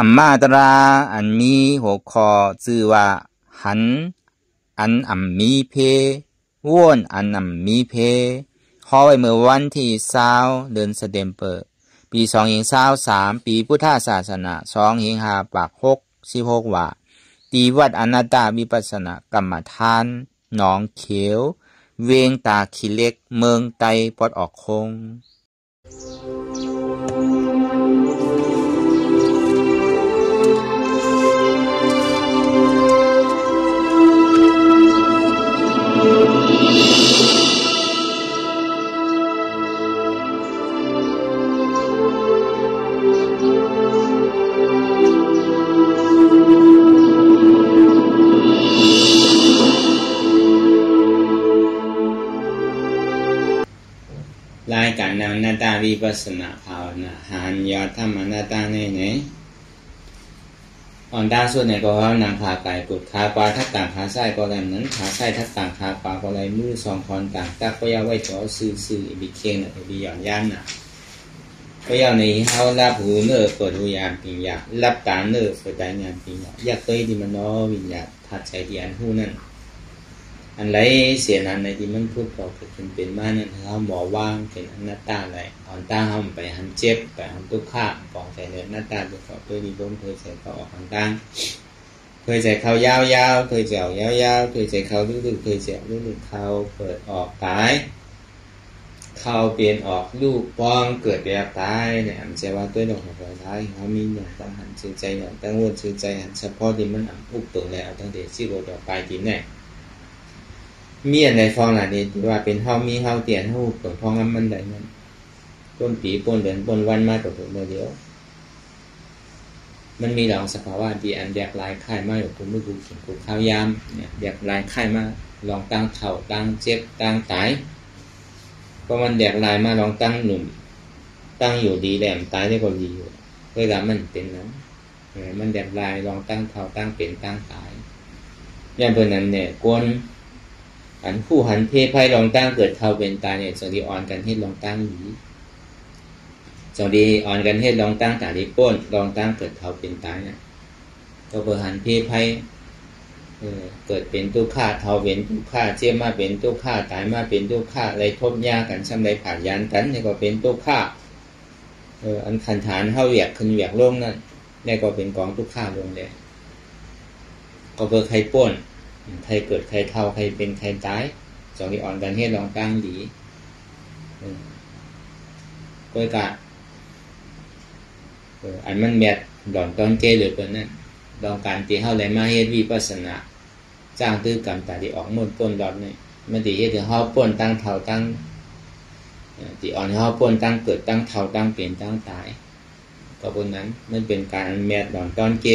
ำมาตราอันมีหัวข้อชื่อว่าหันอันมีเพว่นอันมีเพขอไว้เมื่อวันที่20เดือนธันวาคมปี2023ปีพุทธศาสนา2-5ปาก6-16ว่าตีวัดอนัตตาวิปัสสนากรรมฐานหนองเขียวเวงตาขี้เล็กเมืองไตปอดออกคงรายการอนัตตาวิปัสสนาภาวนาหันยอดธรรมอนัตตาไหนอ่อนด้าส่วนไหนก็ว่านางขาไก่กดขาปลาทักต่างขาไส้ก็อะไรนั้นขาไส้ทักต่างขาปลาก็อะไรมือสองคอนต่างตักก็ยาวไว้จ่อซื่อบิเคียงไปบิหย่อนย่านก็ยาวในเฮารับหูเนื้อเปิดหูยามปิญญารับตาเนื้อเปิดใจงานปิญญาอยากเคยที่มันน้อวิญญาทัดใจที่อันหูนั่นอันไรเสียนั้นในที่มันพูดก็เป็นมานั่นเขาหมอว่างเป็นอนัตตาอะไรอ่อนตาเขาไปหันเจ็บไปหันทุกข์ปองใจเนื้ออนัตตาตัวเขาตัวนี้ล้มเคยใจเขาออกทางต่างเคยใจเขายาวๆเคยเจียวยาวๆเคยใจเขาลึกๆเคยเจียวลึกๆเขาเปิดออกตายเขาเปลี่ยนออกลูกปองเกิดแบบตายเนี่ยมันจะว่าตัวดอกหัวท้ายเขามีอย่างตั้งหันชื่อใจอย่างตั้งวนชื่อใจหันเฉพาะที่มันอุกตัวแล้วตั้งแต่ชื่อว่าดอกปลายจีนเนี่ยมีอันใดฟองหลายนี้ว่าเป็นเฮามีเฮาเตียนเฮาผลฟองมันได้นั้นต้นปีปนเดือนปนวันมาตัวเดียวมันมีหลองสภาวะที่อันแยกลายค่ายมาอยู่ผมไม่รู้ผมข้าวยามเนี่ยแยกลายค่ายมาลองตั้งเข่าตั้งเจ็บตั้งตายก็มันแยกลายมาลองตั้งหนุ่มตั้งอยู่ดีแหลมตายได้ก็ดีอยู่เวลามันเป็นนั้นมันแยกลายลองตั้งเข่าตั้งเป็นตั้งตายอย่างเพื่อนนั้นเนี่ยกวนอันผู้หันเพไพ่ลองตั้งเกิดเท่าเป็นตาเนี่ยสวัสดีอ่อนกันให้ลองตั้งหนีสวัสดีอ่อนกันให้ลองตั้งตาดีป้นลองตั้งเกิดเท่าเป็นตาเนี่ยก็เปิดหันเพไพ่เกิดเป็นทุกข้าเท่าเป็นทุกข้าเชี่ยมาเป็นทุกข้าตายมาเป็นทุกข้าอะไรทบยากันซ้ำไรผ่านยานกันเนี่ยก็เป็นทุกข้าอันขันฐานเท่าเหวียกขึ้นเหวียกลงนั่นเนี่ยก็เป็นกองทุกข้าลงเลยก็เปิดใครป้นใครเกิดใครเท่าใครเป็นใครตายสองที่อ่อนกันให้ลองตั้งดีก็กะอันมันแมทหลอนตอนเจหรือเปล่านั่นลองการตีเข้าเลยมาเฮ็ดวิปัสสนาจ้างตื้อกรรมแต่ที่ออกหมดป้นดอนนี่มันตีเฮ็ดถึงเข้าป้นตั้งเท่าตั้งตีอ่อนเข้าป้นตั้งเกิดตั้งเท่าตั้งเปลี่ยนตั้งตายก็บนนั้นมันเป็นการแมทหลอนตอนเจ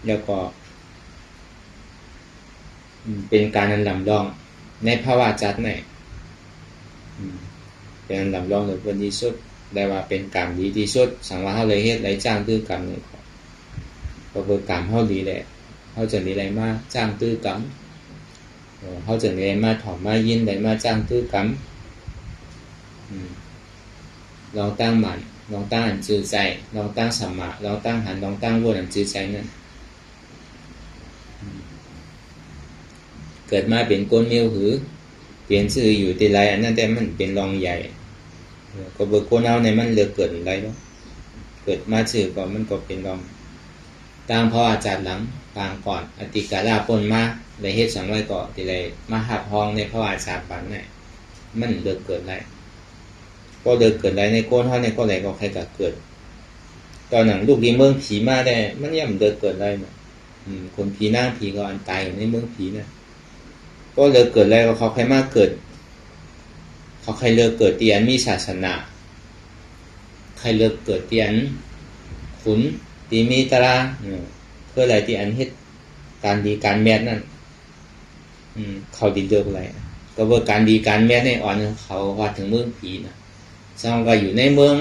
แล้วก็เป็นการลำลองในภาวะจัดไหนเป็นลำลองหรือเป็นที่สุดได้ว่าเป็นกรรมดีที่สุดสังวาเขาเลยเฮ็ดไรจ้างตื้อกรรมเนี่ยก็เป็นกรรมเขาดีแหละเขาจะมีอะไรมาจ้างตื้อกรรมเขาจะมีอะไรมาถอมมายินอะไรมาจ้างตื้อกรรมลองตั้งหมันลองตั้งหันจือใจลองตั้งสัมมาลองตั้งหันลองตั้งวนหันจือใจนั่นเกิดมาเป็นก้นมิ้วหือเปลี่ยนชื่ออยู่ที่ไรอันนั้นแต่มันเป็นรองใหญ่ก็เบิกก้นเอาในมันเลือกเกิดอะไรเนาะเกิดมาชื่อก็มันก็เป็นรองตามพ่ออาจารย์หลังปางก่อนอติกาลาปนมาเลยเฮ็ดสังไว้ก่อที่ไรมาหับห้องในพ่ออาจารย์ปันเนี่ยมันเลือกเกิดอะไรก็เลือกเกิดอะไรในก้นเขาในก็อะไรก็ใครก็เกิดตอนหนังลูกดีเมืองผีมาได้มันย่ำเลือกเกิดอะไรนะคนผีหน้าผีก็อันตายอยู่ในเมืองผีนะก็เลิกเกิดแล้วเขาใครมากเกิดเขาใครเลิกเกิดเตียนมีศาสนาใครเลิกเกิดเตียนขุนตีมีตราเพื่ออะไรที่อันเฮ็ดการดีการแมทนั่นเขาดีเลิกอะไรก็ว่าการดีการแมทในอ่อนเขาว่าถึงเมืองผีนะสองก็อยู่ในเมือง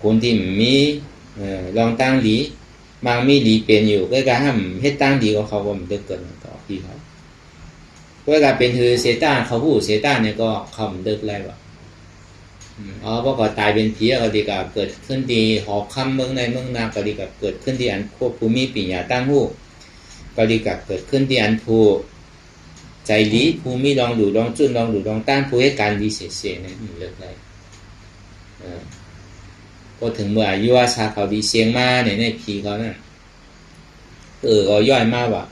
คนที่มีลองตั้งดีบางมีดีเป็นอยู่ก็การห้ามเฮ็ดตั้งดีก็เขาว่ามันเลิกเกิดต่อพี่เขาเวลาเป็นคือเซต้าเขาพูดเซต้าเนี่ยก็คำเลิกไรวะ เพราะก็ตายเป็นผีก็ดีกับเกิดขึ้นดีหอกคำเมืองในเมืองนาก็ดีกับเกิดขึ้นที่อันควบภูมิปิญญาตั้งหู้ก็ดีกับเกิดขึ้นที่อันภูใจดีภูมิลองดูลองจุนลองดูลองต้านภูให้การดีเสียๆเนี่ยเลิกได้พอถึงเมื่ออายุว่าชาเขาดีเสียงมาเนี่ยในผีเขานั่นก็ย่อยมากว่ะ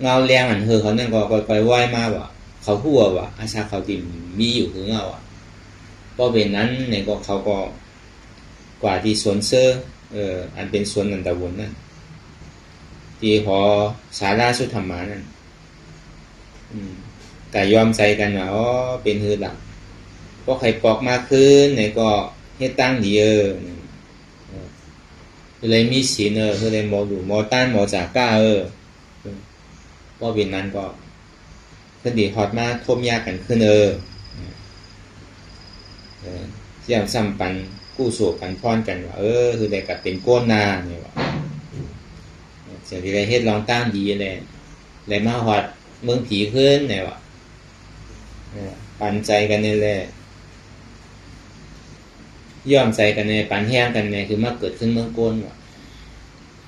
เงาแรงอันเขานั่นก็ไปไหวมากว่ะเขาหัวว่ะอาชาเขาดิมมีอยู่คือเงาอ่ะเพราะเป็นนั้นเนี่ยก็เขาก็กว่าที่สวนเซอร์อันเป็นสวนนันตะวนนั่นที่พอสาราสุธรรมานั่นแต่ยอมใจกันว่าเป็นฮือหลักเพราะใครปอกมากขึ้นเนี่ยก็ให้ตั้งดีเลยมีศีลเลยมอดูมอต้านมอจากก้าเพราะเป็นนั้นก็ขึ้นดีฮอตมาท่มยากกันขึ้นเสี่ยงซ้ำปันกู้โศกกันพรกันว่าคือได้กับเป็นโก้นนาเนี่ยว่าเสียงที่ได้เฮ็ดลองตั้งดีเลยมาฮอตเมืองผีขึ้นเนี่ยว่าปันใจกันนี่แหละย่อมใจกันในปันแห้งกันในคือมาเกิดขึ้นเมืองโกนว่ะ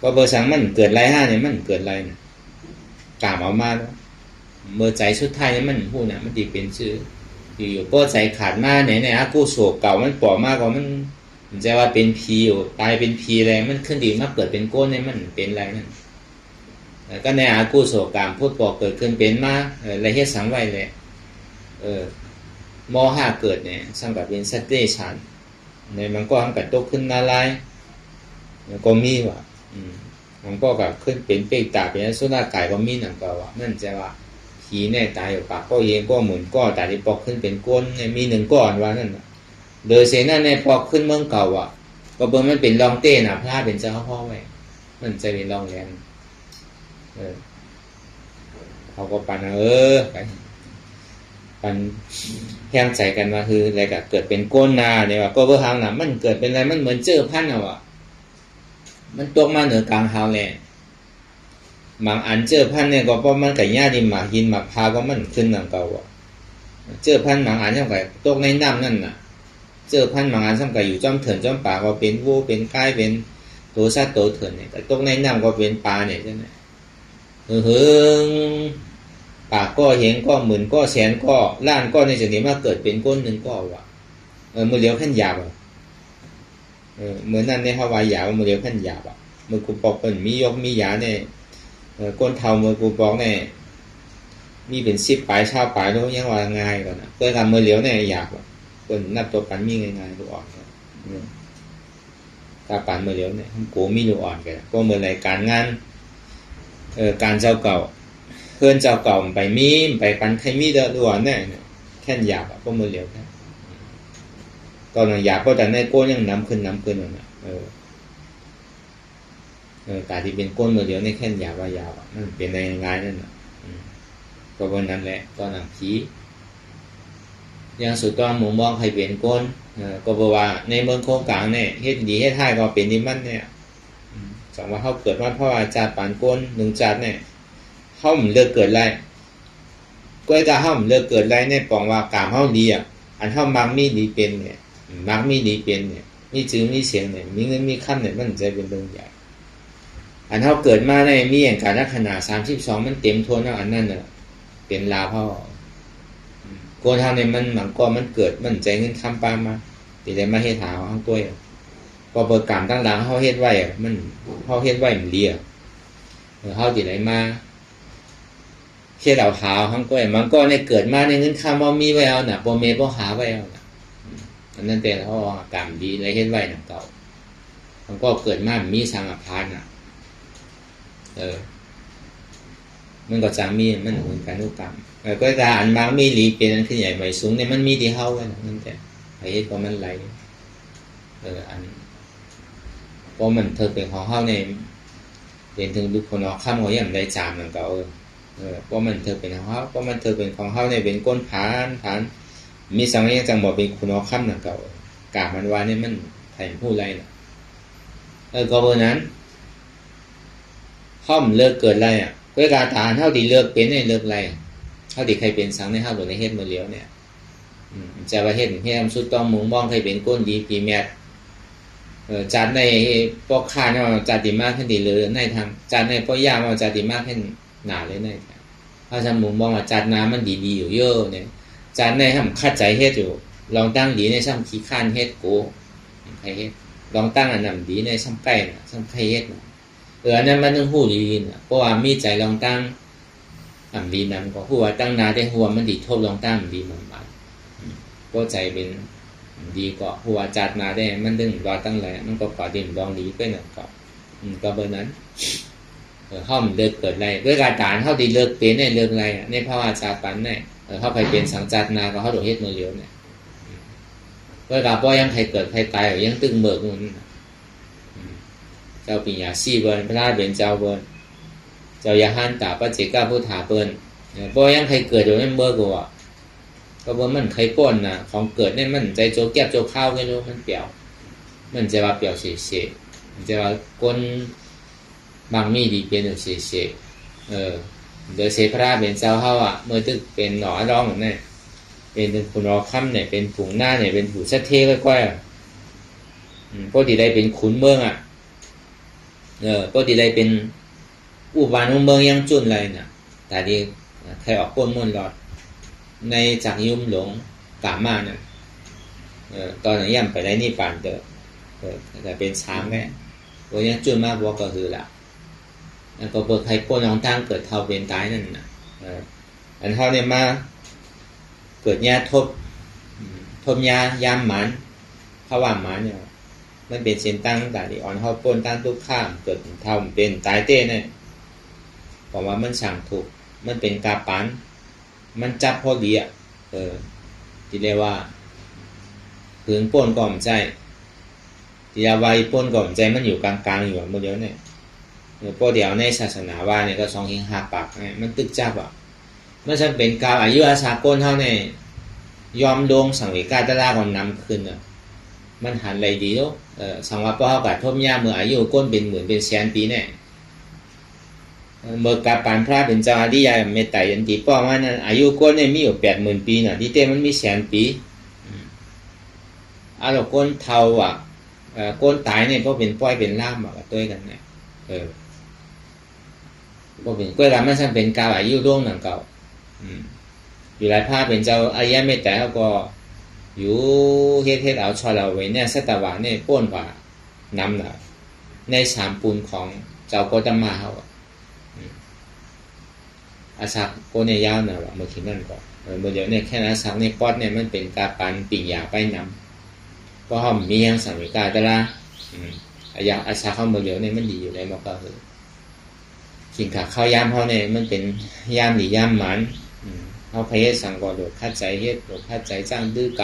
ก็เบอร์สังมันเกิดไรห้าเนี่ยมันเกิดไรเนี่ยกล่าวเอามาแล้วเมื่อใจสุดท้ายเนี่ยมันพูดเนี่ยมันตีเป็นชื่ออยู่ก็ใจขาดมากเนี่ยอากูโศกเก่ามันปล่อมากกว่ามันจะว่าเป็นพีอยู่ตายเป็นพีอะไรมันขึ้นดีมาเกิดเป็นโกนเนี่ยมันเป็นไรนั่นแล้วก็ในอากูโศกกรรมพูดปอกเกิดขึ้นเป็นมาอะไรเฮ็ดสังไว้เลยม.5 เกิดเนี่ยสังกับเป็นสัตเตชันในมันก็ทั้งกัดตกขึ้นนาลายก็มีว่ะมันก็แบบขึ้นเป็นเปกตาเป็นสุนัขไก่ก็มีหนังก็ว่านั่นจะว่าผีเนี่ยตายอยู่ปากก็เองก็เหมือนก็แต่ที่ปอกขึ้นเป็นก้นเนี่ยมีหนึ่งก้อนว่านั่นโดยเสนาในปอกขึ้นเมืองเก่าอ่ะก็เบิ่งมันเป็นรองเต้น่ะพระเป็นเจ้าพ่อไว้มันจะเป็นรองแรงเขาก็ปันปันแห้งใจกันว่าคืออะไรก็เกิดเป็นก้นนาเนี่ยว่าก็เบอร์หางน่ะมันเกิดเป็นอะไรมันเหมือนเจอพันธุ์อ่ะมันตกมาเหนือกลางหาวแหละบางอันเจอพันธุ์เนี่ยก็เพราะมันกับหญ้าดินหมากหินหมากพาก็มันขึ้นหนังเก่าอ่ะเจอพันธุ์บางอันช่างไก่ตกในน้ำนั่นน่ะเจอพันธุ์บางอันช่างไก่อยู่จ้อมเถินจ้อมป่าก็เป็นวัวเป็นก้ายเป็นตัวสัตว์ตัวเถินเนี่ยแต่ตกในน้ำก็เป็นปลาเนี่ยใช่ไหมปากก็เห็นก็หมื่นก็แสนก็ล้านก็ในจุดนี้มาเกิดเป็นก้นหนึ่งก็ว่ะมือเลี้ยวขั้นหยาบเหมือนนั่นในฮาวายหยาบมือเลี้ยวขั้นหยาบมือกูปอกเป็นมียกมีหยาเนี่ยก้นเทามือกูปอกเนี่ยมีเป็น10 ปลายชาวปลายแล้วยังว่าง่ายก่อนนะเพื่อทำมือเลี้ยวเนี่ยหยาบเป็นนับตัวปันมีง่ายๆดูอ่อนตาปันมือเลี้ยวเนี่ยกูมีดูอ่อนกันก็เมื่อไรการงานการเจ้าเก่าเพื่อนเจ้าเก่าไปมีไปปันใครมีเดือดร้อนเนี่ยแค่หยาบก็มือเหลียวแค่ตอนหยาบก็แต่ในก้นยังน้ำขึ้นน่ะการที่เป็นก้นมือเหลียวในแค่หยาบว่ายาวมันเป็นในงานนั่นน่ะก็วันนั้นแหละตอนหนังผียังสุดตอนหมู่มองใครเป็นก้นก็บอกว่าในเมืองโครงการเนี่ยเฮ็ดดีเฮ็ดให้ก็เป็นนิมันเนี่ยสองว่าเขาเกิดว่าเพราะว่าจัดปานก้นหนึ่งจัดเนี่ยเขาเลือกเกิดไรก็จะเขาเลือกเกิดไรเนี่ยปองว่ากามเขาดีอ่ะอันเขามักมีดีเป็นเนี่ยมักมีดีเป็นเนี่ยมีจื้อมีเสียงเนี่ยมีเงินมีขั้นเนี่ยมันจะเป็นเรื่องใหญ่อันเขาเกิดมาในมีอย่างการลักษณะ32มันเต็มทวนแล้วอันนั้นน่ะเป็นลาพ่อโกนทางในมันหมังก็มันเกิดมันใจเงินคำปามาตีได้มาเฮ็ดหาเขาตัวพอเปิดกามตั้งหลังเขาเฮ็ดไว้มันเขาเฮ็ดไว้มันเลียเขาตีได้มาเชื่อเราหาทั้งก้อยมันก็ในเกิดมาในเงินคำว่ามีไว้เอาน่ะบ่เมบ่หาไว้เอาน่ะอันนั้นแต่เขากรรมดีอะไรเฮ็ดไว้น่ะเก่ามันก็เกิดมามีสังอภานน่ะมันก็จะมีมันเหมือนกันทุกกรรมก็การอันบางมีหลีเป็นอันขึ้นใหญ่ใหม่สูงเนี่ยมันมีที่เฮาไว้น่ะนั่นแต่ไอ้เฮ็ดก็มันไหลอันเพราะมันเธอเป็นของเฮาเนี่ยเป็นถึงทุกคนเอาข้ามเขาอย่างได้จามนั่นก็เพราะมันเธอเป็นของเขาเพราะมันเธอเป็นของเขาเนี่ยเป็นก้นผานมีสังเกตจังบอกเป็นคุณเอาคำหนังเก่ากาบมันว่าเนี่ยมันไถ่ผู้ไรน่ะก็เพราะนั้นข้อมเลิกเกิดไรอ่ะก็การฐานเท่าที่เลิกเป็นเนี่ยเลิกไรเท่าที่ใครเป็นสังในเท่าหรือในเฮ็ดมือเลี้ยวเนี่ย จะว่าเฮ็ดให้สุดต้องมุงมองให้เป็นก้นดีปีแมทจัดในพวกข้าเนี่ยจัดดีมากขึ้นดีเลยในทางจัดในพวกยามาจัดดีมากขึ้นหนาเลยในเพราะฉะนั้นมุงมองว่าจัดน้ำมันดีๆอยู่เยอะเนี่ยจัดในทำคัดใจเฮ็ดอยู่ลองตั้งดีในช่ำขี้ข้านเฮ็ดโกใครเฮ็ดลองตั้งอันนำดีในช่ำใกล้นะช่ำใครเฮ็ดอันนั้นมันต้องหู้ดีนะเพราะว่ามีใจลองตั้งอันดีนั้นก็หัวตั้งนาได้หัวมันดีทบลองตั้งดีมันก็ใจเป็นดีก็หัวจัดนาได้มันดึงรอตั้งแหละมันก็ก่อดิ่มลองดีไปหนึ่งก็เบอร์นั้นเข้ามันเลิกเกิดอะไรด้วยการฐานเข้าดีเลิกเป็นในเรื่องอะไรในภาวะจัดปันเนี่ยเข้าไปเป็นสังจัดนาก็เข้าโดดเฮ็ดมือเลี้ยวเนี่ยด้วยการป้อยังใครเกิดใครตายยังตึงเบิกนู่นเจ้าปิญญาสี่เบิร์นพระราชเป็นเจ้าเบิร์นเจ้ายาฮันตาปัจเจก้าพุทธาเบิร์นป้อยังใครเกิดโดยไม่เบิกว่าก็ว่ามันใครป้นนะของเกิดเนี่ยมันใจโจแก็บโจข้าวกันโยมันเปลี่ยวมันจะว่าเปลี่ยวเฉยๆมันจะว่าก้นบางมีดีเป็นเฉยๆเดี๋ยวเสพระเป็นเจ้าเขาอ่ะเมื่อตึกเป็นหนอร้องเนี่ยเป็นผู้รอค่ำเนี่ยเป็นผู้หน้าเนี่ยเป็นผู้ชัดเท่ก้อยๆพอดีได้เป็นขุนเมืองอ่ะพอดีได้เป็นอุบานุเมืองยังจุนอะไรน่ะแต่ดีใครออกก้นมุ่นหลอดในจากยุ่มหลงกามาเนี่ยตอนนี้ย่ำไปได้นี่ป่านเด้อแต่เป็นช้างแน่ตัวนี้จุนมากว่าก็คือละก็เปิดใครป้นน้องตั้งเกิดเท่าเป็นตายนั่นนะอันเท่าเนี่ยมาเกิดยาทบยายามหมันเพราะว่าหมันเนี่ยมันเป็นเส้นตั้งแต่ที่อ่อนเท่าป้นตั้งทุกข้ามเกิดเท่าเป็นตายเต้เนี่ยบอกว่ามันสั่งถูกมันเป็นกาปันมันจับพอดีอ่ะที่เรียกว่าผืนป้นก่อมใจที่ยาไวป้นก่อมใจมันอยู่กลางๆอยู่เมื่อเดียวเนี่ยพอเดียวในศาสนาว่าเนี่ยก็สองหิงหักปากเนี่ยมันตึกจับอ่ะเมื่อฉันเป็นกาวอายุอาสาก้นเท่าเนี่ยยอมลงสังเวกาตะลาก่อนนำขึ้นอ่ะมันหันอะไรดีแล้วสังว่าพ่อเขากัดทบยาเมื่ออายุก้นเป็นหมื่นเป็นแสนปีเนี่ยเมื่อกาปานพระเป็นเจ้าอริยเมตไตรยันติป้อมันอายุก้นเนี่ยมีอยู่80,000 ปีน่ะที่เต้มันมีแสนปีเราก้นเท่าอ่ะก้นตายเนี่ยก็เป็นป้อยเป็นล่ามอ่ะตัวกันเนี่ยก็เป็นกล้วยรำมันช่างเป็นกาวอายุร่วงหนังเก่าอยู่หลายภาพเป็นเจ้าอริยเมตไตรเขาก็อยู่เฮ็ดเอาชอเราไว้เนี่ยสัตวะเนี่ยป้นกว่านำน่ะในสามปูนของเจ้าโกตมะเขาอาศักโกเนี่ยยาวหน่อยว่าเมื่อกี้นั่นก็เมื่อเดี๋ยวเนี่ยแค่อาศักในป๊อดเนี่ยมันเป็นกาปันปิ่งยาไปนำเพราะเขามียังสังเวกาแต่ละอย่างอาศักเขาเมื่อเดี๋ยวเนี่ยมันดีอยู่ในมก็คือสิ่งขาเข้ายามเขาเนี่ยมันเป็นยามหรือยามหมันเขาพยายามสั่งก่อโดดคัดใจเฮ็ดโดดคัดใจจ้างดื้อก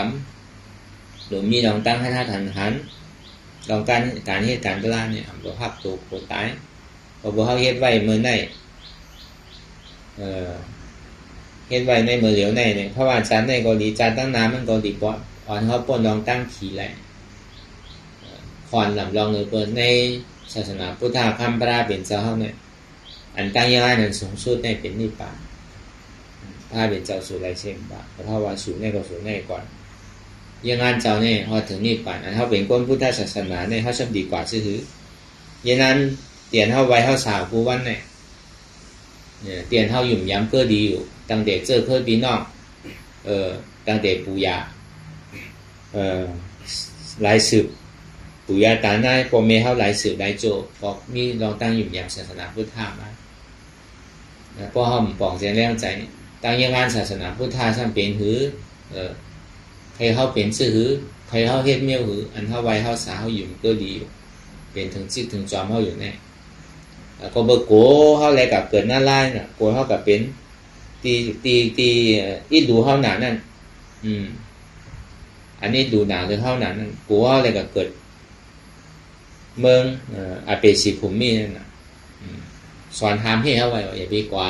ำหรือมีลองตั้งให้ท่าหันลองการเฮ็ดการตลาดเนี่ยตัวพักตัวโคตายพอเขาเฮ็ดไว้เมื่อไหนเฮ็ดไว้ในเมื่อเหลียวในเนี่ยเพราะว่าจันในกรณีจันตั้งน้ำมันกรณีปอดอ่อนเขาป้นลองตั้งขี่แหละคอนหลำลองเลยเปิดในศาสนาพุทธคำพระเป็นเจ้าเขาเนี่ยอันตั้งยังไงนั้นสูงสุดในเป็นนิพพานถ้าเป็นเจ้าสู่ไรเช่นบ้าเพราะว่าสู่ในก็สู่ในก่อนยังงานเจ้าเนี่ยพอถึงนิพพานอันเขาเป็นคนพุทธศาสนาเนี่ยเขาช่ำดีกว่าซื่อๆยันนั้นเตียนเขาไว้เขาสาวกูวันเนี่ยเตียนเขาหยุ่มย้ำก็ดีอยู่ตั้งเด็กเจอเพื่อปีนอกตั้งเด็กปูยาลายสืบปู่ย่าตานายพ่อแม่เขาหลายสืบหลายโจก็มีลองตั้งหยุ่มย้ำศาสนาพุทธมาพ่อเขาปองเสียงแรงใจตั้งยังงานศาสนาพุทธช่างเป็นหือใครเขาเป็นซื่อหือใครเขาเฮ็ดเมี่ยวหืออันเขาไว้เขาสาเขาหยุ่มก็ดีอยู่เป็นถึงจิตถึงจอมเขาอยู่แน่ก็เบอร์โกเขาอะไรกับเกิดหน้าไล่น่ะโกเขากับเป็นตีอีดูเขาหนานั่นอันนี้ดูหนาหรือเขาหนานั่นโกเขาอะไรกับเกิดเมืองอาเปชิภูมินั่นน่ะสอนทำให้เขาไว้อย่าไปกว่า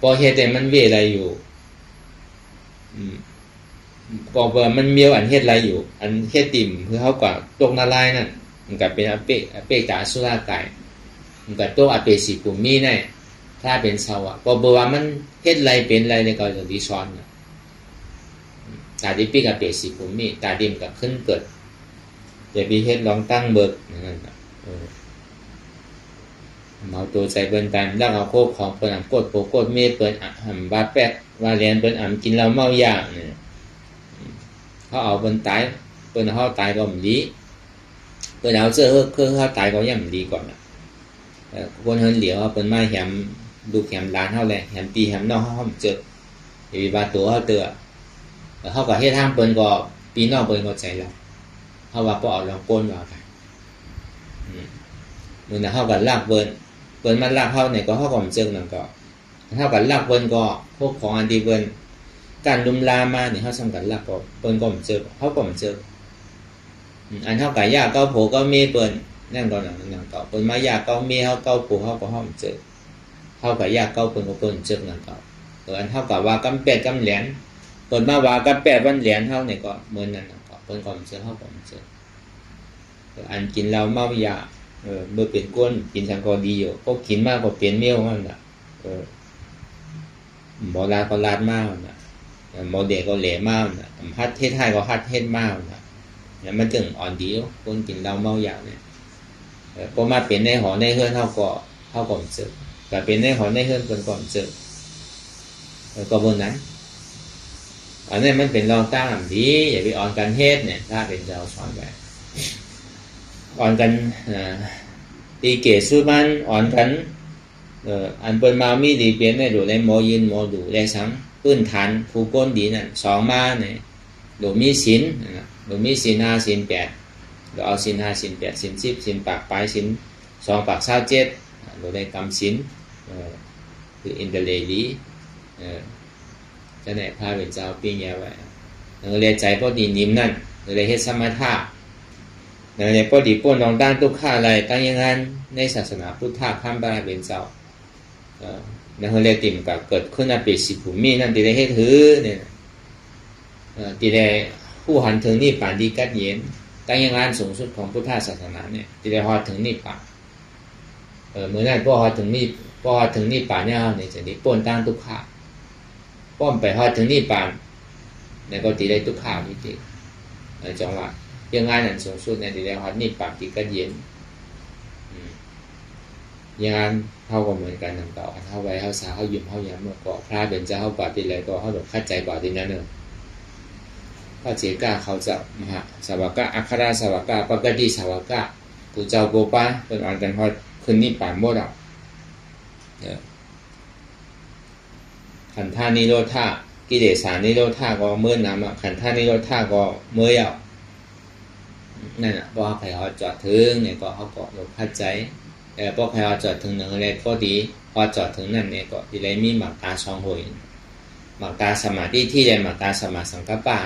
พอเฮ็ดแต่มันเวอะไรอยู่บอกว่ามันเมียวอันเฮ็ดอะไรอยู่อันเฮ็ดติ่มคือเขากว่าตกหน้าไล่นั่นมันกับเป็นอาเปตาสุราไก่มันกับตัวอาเปชิภูมิเนี่ยถ้าเป็นเสาอ่ะพอบอกว่ามันเฮ็ดอะไรเป็นอะไรในกรณีสอน ตาดิปีกับเปสีภูมิตาดิมกับขึ้นเกิดอย่าไปเฮ็ดลองตั้งเบิกนั่นน่ะเมาตัวใจเปิ้นตามแล้วเอาโคกของเปิ้นกดโปกดเมเปิ้นหำว่าแป๊กว่าเรียนเปิ้นกินเหล้าเมายาเนี่ยเขาเอาเปิ้นตายเปิ้นเขาตายก็มันดีเปิ้นเอาเจอคือเขาตายก็ยังดีก่อนน่ะคนเฮินเหลียวเปิ้นมาแหมดูแหมร้านเฮาแหละแหมปีแหมนอกเฮาเจออย่าไปว่าตัวเฮาเตือเขาก็เฮ็ดทางเปิ้นก็ปีนอกเปิ้นก็ใจแล้วเฮาว่าบ่เอาลองก้นว่ากันมื้อนั้นเฮาก็ลากเปิ้นมันลากเฮาเนี่ยก็เฮาก็บ่เจอนั่นก็เฮาก็ลากเปิ้นก็พวกของอันที่เปิ้นการลุมลามาเนี่ยเฮาสำคัญลากก็เปิ้นก็บ่เจอเฮาก็บ่เจออันเฮาก็ยาเก้าโผก็มีเปิ้นนั่นก็นั่นก็เปิ้นมายาเก้ามีเฮาเก้าโผเฮาก็เฮาบ่เจอเฮาก็ยาเก้าเปิ้นก็เปิ้นเจอนั่นก็อันเฮาก็ว่ากำเป็ดกำแหลนเปิ้นมาว่ากำเป็ดวันแหลนเฮาเนี่ยก็มื้อนั้นก็เปิ้นก็บ่เจอเฮาก็บ่เจออันกินเหล้าเมายาเมื่อเป็นก้นกินสังก็ดีอยู่ก็กินมากกว่าเปลี่ยนเมี่ยวมันน่ะหมอลาก็ลาดมากน่ะหมอเด็กก็เหล่มากน่ะฮัดเทศไทยก็ฮัดเทศมากน่ะเนี่ยมันถึงอ่อนดีคนกินเหล้าเมายาเนี่ยพอมาเป็นในหอในเฮือนเฮาก็เจอก็เป็นในหอในเฮือนเพิ่นก็เจอก็บ่นั้นอันนี้มันเป็นรองตั้งดีอย่าไปอ่อนกันเฮ็ดเนี่ยถ้าเป็นเจ้าสอนแบบอ่อนกันตีเกศสุมันอ่อนกันอันเปิ้นมามีดีเปลี่ยนได้ดูในหมอยืนหมอดูได้สังพื้นฐานผู้ก้นดีนั่นสองมาเนี่ยดูมีศีลดูมีศีล5ศีล8ดูเอาศีล5ศีล8ศีล10ศีลปากปลายศีล2ปาก27ดูได้กรรมศีลคืออินเตอร์เลดีจะไหนพาเป็นเจ้าปีแย่ไว้เรียนใจพอดีนิ่มนั่นเลยเฮ็ดสมถะเนี่ยพอดีป้นลองด้านทุกข้าอะไรตั้งอย่างนั้นในศาสนาพุทธะข้ามบาเป็นเจ้าในเฮเลติมกับเกิดขึ้นในปีสิภูมินั่นที่ได้เฮ็ดถือเนี่ยที่ได้ผู้หันถึงนิพพานดีกัดเย็นตั้งอย่างนั้นสูงสุดของพุทธศาสนาเนี่ยที่ได้ฮอดถึงนิพพานเมื่อนั้นพอฮอดถึงนิพพานเนี่ยในจะนี้ป้นตั้งทุกข้าป้อมไปฮอดถึงนิพพานเนี่ยก็ที่ได้ทุกข้าที่ติจังหวะยังไงนั่นสูงสุดในที่ได้ฮอดนิพพานที่กัดเย็นอย่างนั้นเท่าก็เหมือนกันนั่นต่อเท่าไว้เท่าสาเท่ายิ้มเท่าย้ำเมื่อก่อพระเป็นเจ้าเท่ากว่าที่ไรก็เท่าหลบคัดใจกว่าที่นั่นเนอะพระเจ้าเขาจะมหาสาวกะอัคราสาวกะปกติสาวกะผู้เจ้าโกปะเป็นอ่านกันฮอดคืนนี้ป่านโมดอ่ะขันธานิโรธากิเลสานิโรธาก็เมื่อนำอ่ะขันธานิโรธาก็เมื่อยอ่ะนั่นอ่ะพอใครเขาจอดถึงเนี่ยก็เขาก็หลบคัดใจพอใครเขาจอดถึงหนึ่งอะไรก็ดีพอจอดถึงนั่นเนี่ยก็ที่ไรมีหมักตาช่องหวยหมักตาสมาธิที่ไรหมักตาสมาสังกัปปะ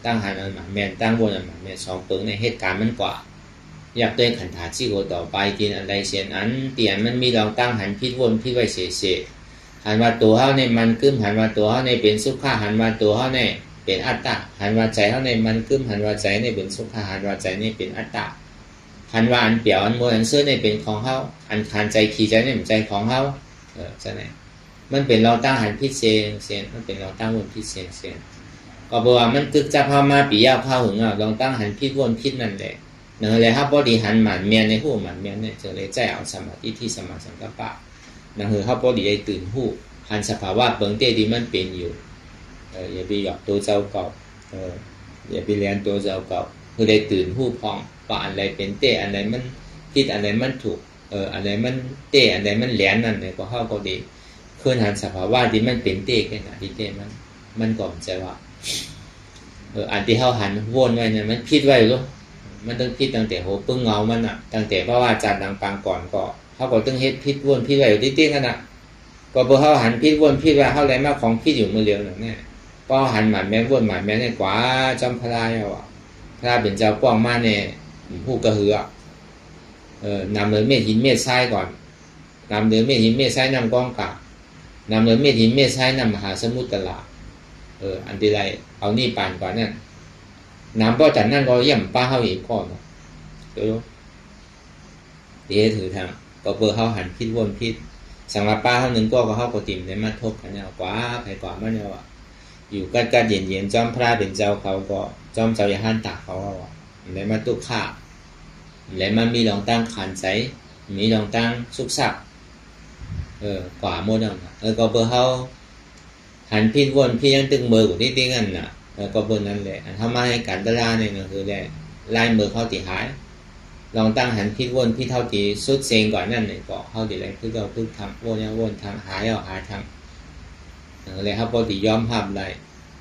ตั้งหันหมักแมนตั้งบนหมักแมนสองเปิงในเหตุการณ์มันกว่าอยากได้ขันธาที่โกต่อไปกินอะไรเสียนอันเตียนมันมีลองตั้งหันพิษวนพิษไว้เสียหันว่าตัวเขาในมันกึ้มหันว่าตัวเขาในเป็นสุขะหันว่าตัวเขาในเป็นอัตตาหันว่าใจเขาในมันกึ้มหันว่าใจในเป็นสุขะหันว่าใจในเป็นอัตตาหันว่าอันเปี่ยวอันมวยอันเสื้อในเป็นของเขาอันขันใจขี่ใจในเป็นใจของเขาใช่ไหมมันเป็นเราตั้งหันพิษเสียนมันเป็นเราตั้งวนพิษเสียนก็บอกว่ามันกึกจะพามาปียาวเข้าหึงอ่ะลองตั้งหันพิษวนพิษนั่นแหละเนื้อเลยครับบริหันหมันเมียนในหูหมันเมียนเนี่ยจะเลยใจเอาสมาธิที่สมาสังกัปปะนั่นคือครับบริได้ตื่นหูหันสภาวะเบิ่งเตดีมันเป็นอยู่อย่าไปหยอกตัวเจ้าเก่าอย่าไปเรียนตัวเจ้าเก่าคือได้ตื่นหูพองว่าอะไรเป็นเตอันไหนมันผิดอันไหนมันถูกอันไหนมันเตอันไหนมันแหลนนั่นเนี่ยก็เข้าก็ดีคืนหันสภาวะที่มันเป็นเตแค่ไหนที่เตมันก่อนใจว่าอันที่เข้าหันวนไว้เนี่ยมันผิดไว้หรือมันต้องพิษตั้งแต่โหปึ้งเงามันอ่ะตั้งแต่เพราะว่าจัดดังปางก่อนก็เขาก็ต้องเฮ็ดพิษวนพิษไว้อยู่ที่ๆกันอ่ะก็พอเขาหันพิษวนพิษว่าเขาอะไรมากของพิษอยู่มือเดียวหนึ่งเนี่ยพอหันหมันแม่วนหมันแม่เนี่ยกว่าจำพลายเอาอ่ะพระเป็นเจ้าป้องมาเนี่ยผู้กระหือนำเนื้อเม็ดหินเม็ดทรายก่อนนำเนื้อเม็ดหินเม็ดทรายนำกองกะนำเนื้อเม็ดหินเม็ดทรายนำมหาสมุทรตลาดอันที่ไรเอานี่ปานก่อนนั่นน้ำก็จัดนั่นก็ย่ำป้าเข้าอีกก่อนเดี๋ยวถือทางก็เปิดเข้าหันพิษวนพิษสังหรับป้าเข้าหนึ่งก็เข้ากระติ่มในมาทบกันเนี่ยกว่าใครกว่ามันเนี่ยว่ะ อยู่กัดเย็นๆจอมพระเป็นเจ้าเขาก็จอมเจ้าอย่าหันตาเขาเลยมาตุกข้าเลยมามีลองตั้งขันใจมีลองตั้งสุกสักกว่าโมดก็เบอร์เขาหันพิษวนพี่ยังตึงมือกูที่ติ้งอันน่ะก็เบอร์นั้นแหละทำมาให้การตลาดเนี่ยก็คือแหละลายมือเขาตีหายลองตั้งหันพิษวนพี่เท่าตีสุดเซงก่อนนั่นเนี่ยก็เขาตีอะไรคือเราคือทำวนทางหายหาทางเลยครับพอตีย้อมภาพได้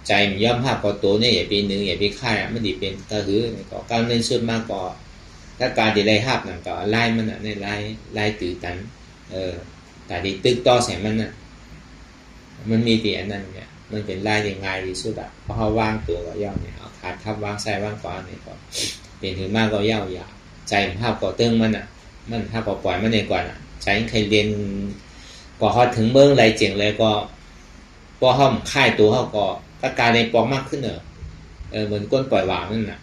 ใจมันย้อมภาพก็ตัวเนี่ยอย่าปีหนึ่งอย่าปีค่ายไม่ดีเป็นก็คือก็การเล่นสุดมากก็ถ้าการตีไรภาพนั่นก็ไล่มันในไล่ตื่นตันแต่ดีตึกต่อแสงมันน่ะมันมีตีอันนั้นเนี่ยมันเป็นไล่ยังไงที่สุดเพราะเขาว่างตัวก็ย่อเนี่ยเอาขาดทับว่างใส่ว่างก่อนเนี่ยก็เป็นถึงมากก็ย่ออย่าใจภาพก็เติงมันมันภาพก็ปล่อยมันในก่อนใจใครเรียนก็เขาถึงเบื้องไรเจียงเลยก็พอเขาค่ายตัวเขาก็การในปองมากขึ้นเหมือนก้นปล่อยวางนั่นน่ะ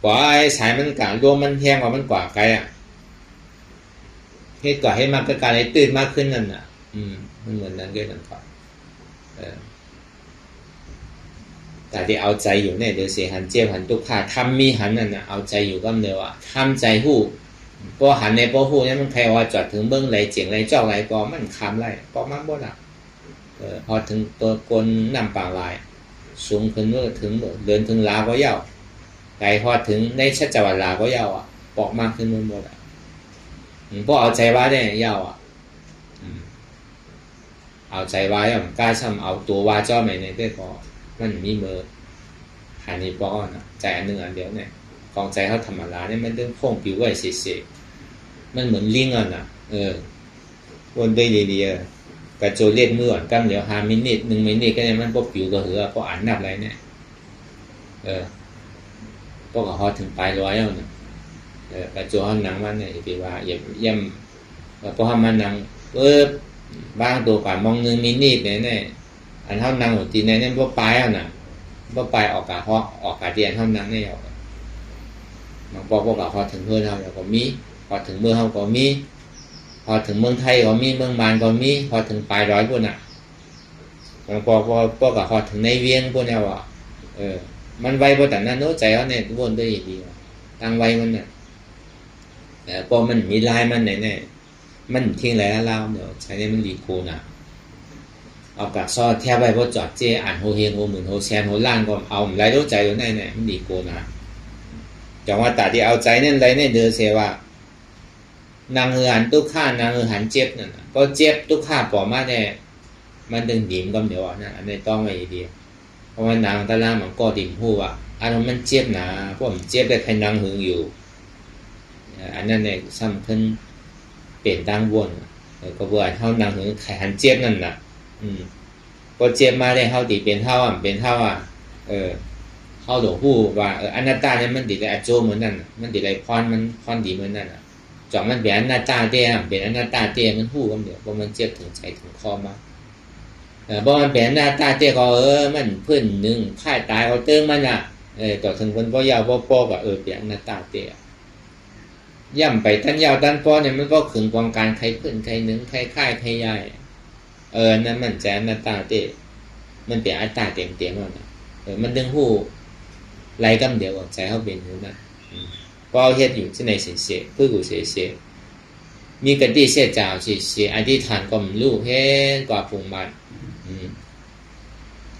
ปล่อยสายมันกะรวมมันแห้งกว่ามันกว่าไกลให้ก่อให้มากการในตื่นมากขึ้นนั่นน่ะมันเหมือนนั้นด้วยกันก่อนแต่ที่เอาใจอยู่เนี่ยเดี๋ยวเสียหันเจี๊ยบหันตุกขาทำมีหันนั่นน่ะเอาใจอยู่ก็เดียวทำใจหู้พอหันในพอหู้เนี่ยมันใครว่าจอดถึงเบื้องไรเจียงไรเจ้าไรก็มันคำไรก็มันบ่ละพอถึงตัวกลนำป่าลายสูงขึ้นเมื่อถึงเดินถึงลาก็เย่าไกลพอถึงในชัดจวัลลาก็เย่าปอกมากขึ้นหมดพอเอาใจว่าได้เย่าเอาใจว่ากล้าช้ำเอาตัวว่าเจ้าไหนในได้ก็มันมีมือหันนี้ปอกนะใจอันหนึ่งอันเดียวเนี่ยกองใจเขาธรรมดาเนี่ยมันเรื่องโค้งผิวไว้เสียมันเหมือนลิงวนไปดีๆกระโจนเล่นมือกันเดี๋ยว5 มินิ1 มินิก็เนี่ยมันพอผิวก็เหือพออ่านนับอะไรเนี่ยพวกเขาถึงปลายร้อยแล้วเนี่ยกระโจนเขาหนังมันเนี่ยที่ว่าย่ำพอเขามันหนังบางตัวก่อนมอง1 มินิเนี่ยอันเท่านังหัวตีเนี่ยพอปลายแล้วน่ะพอปลายออกกะฮออกกะเดียนเท่านังเนี่ยบางพวกเขาถึงเพื่อนเขาก็มีพอถึงเมื่อเขาก็มีพอถึงเมืองไทยก็มีเมืองมานก็มีพอถึงปลายร้อยพวกน่ะพอกับพอถึงในเวียงพวกเนี่ยมันไวพอแต่นั้นโน้ใจเขาเนี่ยวนได้ดีตั้งไวมันเนี่ยพอมันมีลายมันเนี่ยมันทิ้งอะไรแล้วเดี๋ยวใช้เนี่ยมันดีโคน่ะเอากระซอแทบไว้พอจอดเจอ่านโฮเฮงโฮหมื่นโฮแซนโฮล้านก็เอาไรรู้ใจอยู่เนี่ยมันดีโคน่ะจังว่าตาที่เอาใจเนี่ยไรเนี่ยเดือเสียว่านางหันตุกข้านางหันเจ็บนั่นก็เจ็บตุกข้าปอมาเนี่ยมันดึงดิ่มก็เดี๋ยวนะอันนี้ต้องไว้ดีเพราะว่านางตะล่ามันก็ดิ่มหูอันนั้นมันเจ็บนะพวกมันเจ็บได้ใครนางหึงอยู่อันนั้นเนี่ยสำคัญเปลี่ยนดังวนก็เบื่อเท่านางหึงใครหันเจ็บนั่นน่ะก็เจ็บมาได้เท่าตีเป็นเท่าเข้าหลวงหูว่าอนัตตาเนี่ยมันดีแต่อโจเหมือนนั่นมันดีอะไรพรมันพรดีเหมือนนั่นจอมมันเป็นอนัตตาเตี้ยเป็นอนัตตาเตี้ยมันหูก็เดี๋ยวพอมันเจ็บถึงใจถึงคอมาพอมันเป็นอนัตตาเตี้ยก็มันเพื่อนหนึ่งค่ายตายเอาเติมมันต่อถึงคนพ่อยาวพ่อก็เป็นอนัตตาเตี้ยย่ำไปตั้นยาวตั้นพ่อเนี่ยมันก็ขึงกองการใครเพื่อนใครหนึ่งใครค่ายใครใหญ่นั่นมันแจอนัตตาเตี้ยมันเป็นอัตตาเต็มๆแล้วมันดึงหูไหลกำเดียวใจเขาเป็นอยู่นะพอเฮ็ดอยู่ที่ในเสียเพื่อกูเสียมีกติเสียจ่าวเสียอธิษฐานก็มันลูกเฮ็ดกว่าปุ่งมัน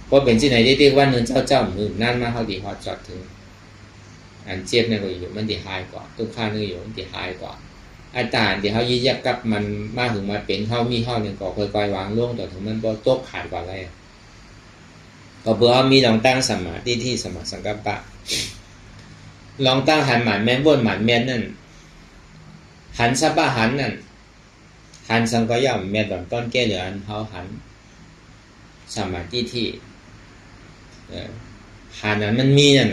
พอเป็นที่ไหนที่ว่าเนินเจ้ามือนั่นมาเขาดีฮอตจอดถึงอันเจ็บเนี่ยก็อยู่มันดีหายกว่าทุกข้านี่อยู่มันดีหายกว่าอาจารย์ที่เขายึดยักกับมันมาถึงมาเป็นเท่ามีเท่าเนี่ยก็ค่อยๆวางล่วงต่อถึงมันก็ตกขาดกว่าอะไรก็เพื่อมีลองตั้งสมาธิที่สมาสังกัปปะลองตั้งหันหมันแม่นบนหมันแม่นนั่นหันสัปปะหันนั่นหันสังก็ย่อมแม่นต้นแก้เหลืออันเขาหันสมาธิที่หันนั้นมันมีนั่น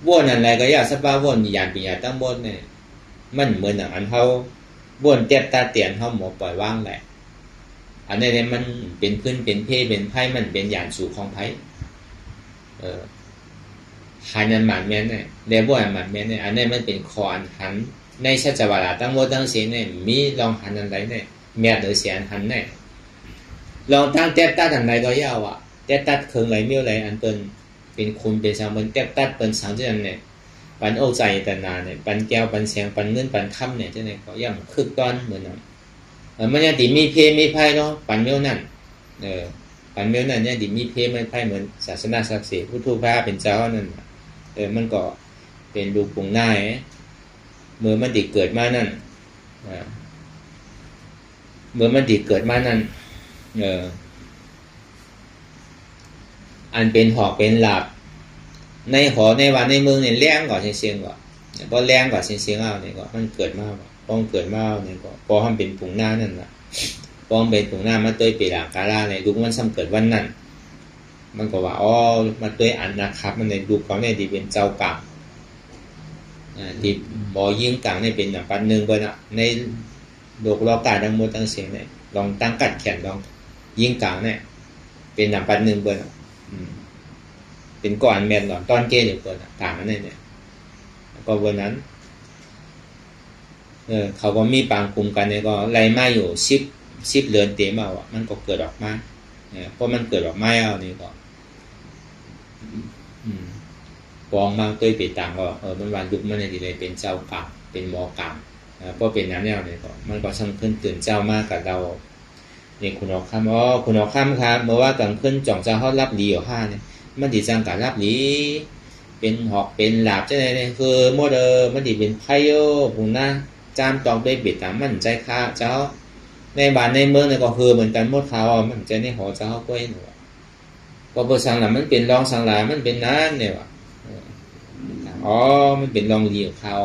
วนอะไรก็ย่อสัปปะวนยานปิญญาตั้งบนเนี่ยมันเหมือนอย่างอันเขาวนเตียบตาเตียนเขาหมอปล่อยว่างแหละอันนี้เนี่ยมันเป็นพื้นเป็นเพเป็นไพ่มันเป็นยานสู่ของไพ่หันนั้นหมันแม่นเนี่ยเรียกว่าหมันแม่นเนี่ยอันนี้มันเป็นคออันหันในชัจวาระตั้งโมตั้งเสียเนี่ยมีลองหันอะไรเนี่ยแม่เดือเสียนหันเนี่ย ลองตั้งแทบตัดทางไหนก็ยาวอ่ะแทบตัดเคืองไหลเมี่ยวไหลอันเป็นคุณเป็นสามเป็นแทบตัดเป็นสังเจนเนี่ยปันโอ้ใจแต่นานเนี่ยปันแก้วปันเสียงปันเงินปันคำเนี่ยที่ไหนก็ย่ำคึกตอนเหมือนนั้นมันยังติมีเพมีไพ่เนาะปันเมี่ยวนั่นปันเมี่ยวนั่นเนี่ยติมีเพมีไพ่เหมือนศาสนาศักดิ์สิทธิ์พุทธพระเป็นเจ้านั่นมันก็เป็นดูปุ่งหน้าเมื่อมันติเกิดมานั่นเมื่อมันติเกิดมานั่นอันเป็นหอกเป็นหลับในหอในวันในเมืองเนี่ยแรงกว่าเสียงกว่าพอแรงกว่าเสียงเอาเนี่ยก็มันเกิดมาต้องเกิดมาเนี่ยก็พอทำเป็นปุ่งหน้านั่นแหละพอเป็นปุ่งหน้ามาตัวเปล่ากาลาเนี่ยดูมันซ้ำเกิดวันนั้นมันก็ว่าอ๋อมาตัวอันนะครับมันในดูเขาเนี่ยดีเป็นเจ้ากลางดีบ่ยิ่งกลางเนี่ยเป็นอย่างปันหนึ่งเบอร์น่ะในโลกล้อกาทั้งหมดทั้งเสียงเนี่ยลองตั้งกัดแขนลองยิ่งกลางเนี่ยเป็นอย่างปันหนึ่งเบอร์น่ะเป็นก่อนแมนก่อนตอนเกย์หรือเปิดต่างนั่นเนี่ยก็วันนั้นเขาก็มีปางกลุ่มกันเนี่ยก็ไล่มาอยู่10เดือนเต็มเอาอ่ะมันก็เกิดออกมาเพราะมันเกิดออกมาเอานี่ก็ปองมาตัวไปต่างก็มันวันยุคมันในที่ใดเป็นเจ้ากรรมเป็นหมอกรรมเพราะเป็นนั้นเนี่ยก็มันก็สั่งขึ้นตื่นเจ้ามากกับเราเนี่ยคุณออกคำคุณออกคำครับเมื่อว่ากลางขึ้นจ่องเจ้าเขารับดีอยู่5เนี่ยมันดีจังการรับดีเป็นหอกเป็นหลาบใช่ไหมเนี่ยคือโมเดอร์มันดีเป็นไพ่โยปุ่งหน้าจามตองด้วยบิดตามมันใจข้าเจ้าในบ้านในเมืองเนี่ยก็คือเหมือนกันหมดเขามันใจในหอเจ้าก็เห็นว่าก็เบอร์สังหลามันเป็นรองสังหลามันเป็นนั้นเนี่ยว่ะมันเป็นรองดีของเขา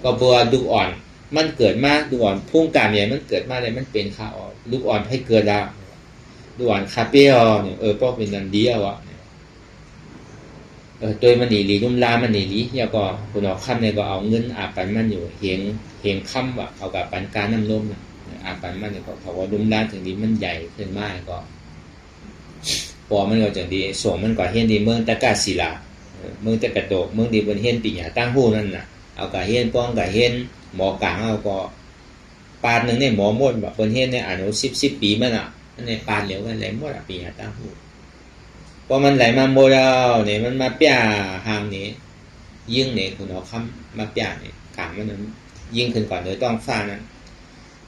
ก็เบอร์ลูกอ่อนมันเกิดมาลูกอ่อนพุ่งกามใหญ่มันเกิดมาเลยมันเป็นข้าวลูกอ่อนให้เกิดแล้วลูกอ่อนคาเปียเนี่ยเพราะเป็นนันเดียวอ่ะโดยมันหนีลีนุ่มลามันหนีลีแล้วก็คุณออกค่ำเนี่ยก็เอาเงินอาบปันมันอยู่เฮงค่ำว่ะเอากับปันการน้ำนมอาบปันมันเนี่ยเขาว่านุ่มลาถึงนี้มันใหญ่ขึ้นมากก็พอมันก็จังดีส่งมันก็เฮียนดีเมืองตะกาศิลาเมืองตะกะโตเมืองดีบนเฮียนปีหยาตั้งหู้นั่นน่ะเอากับเฮียนป้องกับเฮียนหมอกลางเอาก็ปานหนึ่งเนี่ยหมอมดแบบบนเฮียนเนี่ยอายุ10ปีมันอ่ะนั่นเนี่ยปานเหลวกันไหลหมดปีหยาตั้งหู้พอมันไหลมาโมเดลเนี่ยมันมาเปียหางนี้ยิ่งเนี่ยคุณเอาคำมาเปียเนี่ยกลางมันนั้นยิ่งขึ้นก่อนโดยต้องฟ้านั้น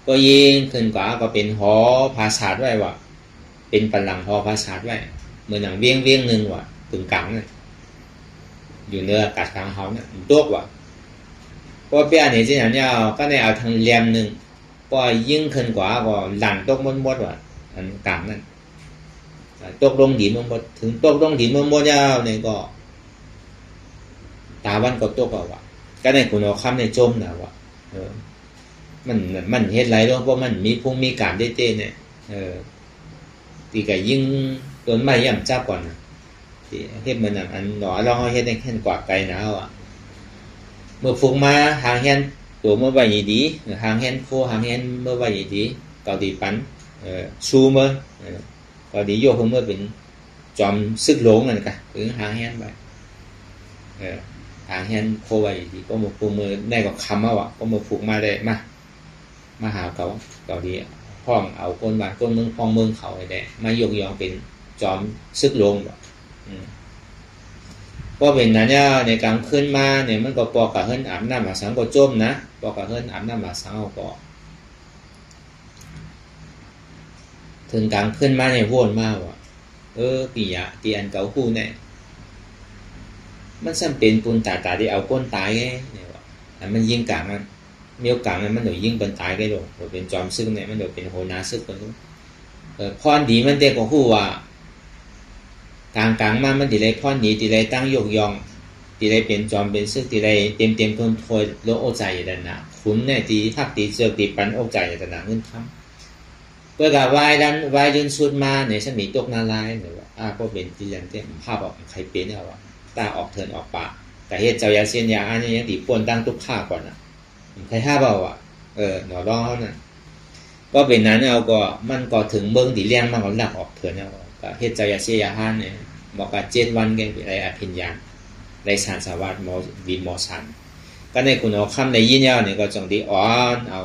ก็ยิ่งขึ้นกว่าก็เป็นหอภาษาไว้ว่ะเป็นปลังหอภาษาไว้เหมือนหนังเวียงหนึ่งว่ะถึงกลางเนี่ยอยู่เนื้ออากาศกลางเขาเนี่ยตัวว่ะพอเปียเนี่ยที่เนี่ยก็ในเอาทางเลียมหนึ่งพอยิ่งขึ้นกว่าก็หลังตกมดว่ะอันกลางนั่นตกลงดินมันหมดถึงตกลงดินมันหมดยาวเนี่ยก็ตาวันก็ตกเอาว่ะก็ในคุณเอาคำในจมนะว่ะมันเฮ็ดไรด้วยเพราะมันมีพุ่งมีการได้เต้เนี่ยตีไก่ยิ่งต้นไม้ย่ำจับก่อนนะที่เฮ็ดมันอันหนอเราเฮ็ดได้แค่กว่าไกลนะว่ะเมื่อฟุกมาหางแฮนตัวเมื่อไหร่ดีหางแฮนโคหางแฮนเมื่อไหร่ดีเกาดีปันชูเมื่อก็ดีโยกเมื่อเป็นจอมซึกหลงนั่นกันหรือหางแฮนไปหางแฮนโคไว้ดีก็มาฟูมือได้ก็คำเอาอ่ะก็มาฟูมาได้มาหาเขาดีห้องเอาก้นบ้านก้นเมืองห้องเมืองเขาได้มายกยองเป็นจอมซึกหลงแบบก็เป็นนั้นเนี่ยในกลางขึ้นมาเนี่ยมันก็ปอกกับเฮิรนอาบน้ำอาบสังก็จมนะปอกกับเฮิรนอาบน้ำอาบสังเอาก็ถึงกลางขึ้นมาเนี่ยวนมากว่ะปียะตีอันเก่าคู่เนี่ยมันซ้ำเป็นปูนตาที่เอาก้นตายไงเนี่ยว่ะมันยิงกลางมันมีโอกาสมันเดี๋ยวยิงเป็นตายได้หรอกเดี๋ยวเป็นจอมซึกเนี่ยมันเดี๋ยวเป็นโหนาซึกคนนู้นพรดีมันเด็กของคู่ว่ากลางมามันตีไรพ่อหนีตีไรตั้งโยกยองตีไรเป็นจอมเป็นซึกตีไรเต็มทนทอยโลโอใจอย่างนั้นขุนเนี่ยตีทักตีเสือกตีปันโอใจอย่างนั้นเงินคำเพื่อกับวายดินสุดมาเนี่ยฉันหนีตกนาลายเนี่ยว่าก็เป็นที่อย่างที่ภาพออกใครเป็นเนี่ยว่าตาออกเถินออกปากแต่เหตุเจ้ายาเซียนยาอันนี้ยังตีป่วนตั้งทุกข้าก่อนนะใครห้าเบาหนอร้องเขาน่ะก็เป็นนั้นเอาก็มันก็ถึงเบิ้งตีเลี้ยงมันก็หลักออกเถินเนี่ยก็เหตุเจ้ายาเซียนยาอันเนี่ยบอกว่า7 วันกันอะไรอภิญญาไรสารสวัสดิ์วิมอสันก็ในคุณเอาคำในยินยาวเนี่ยก็จงดีอ่อนเอา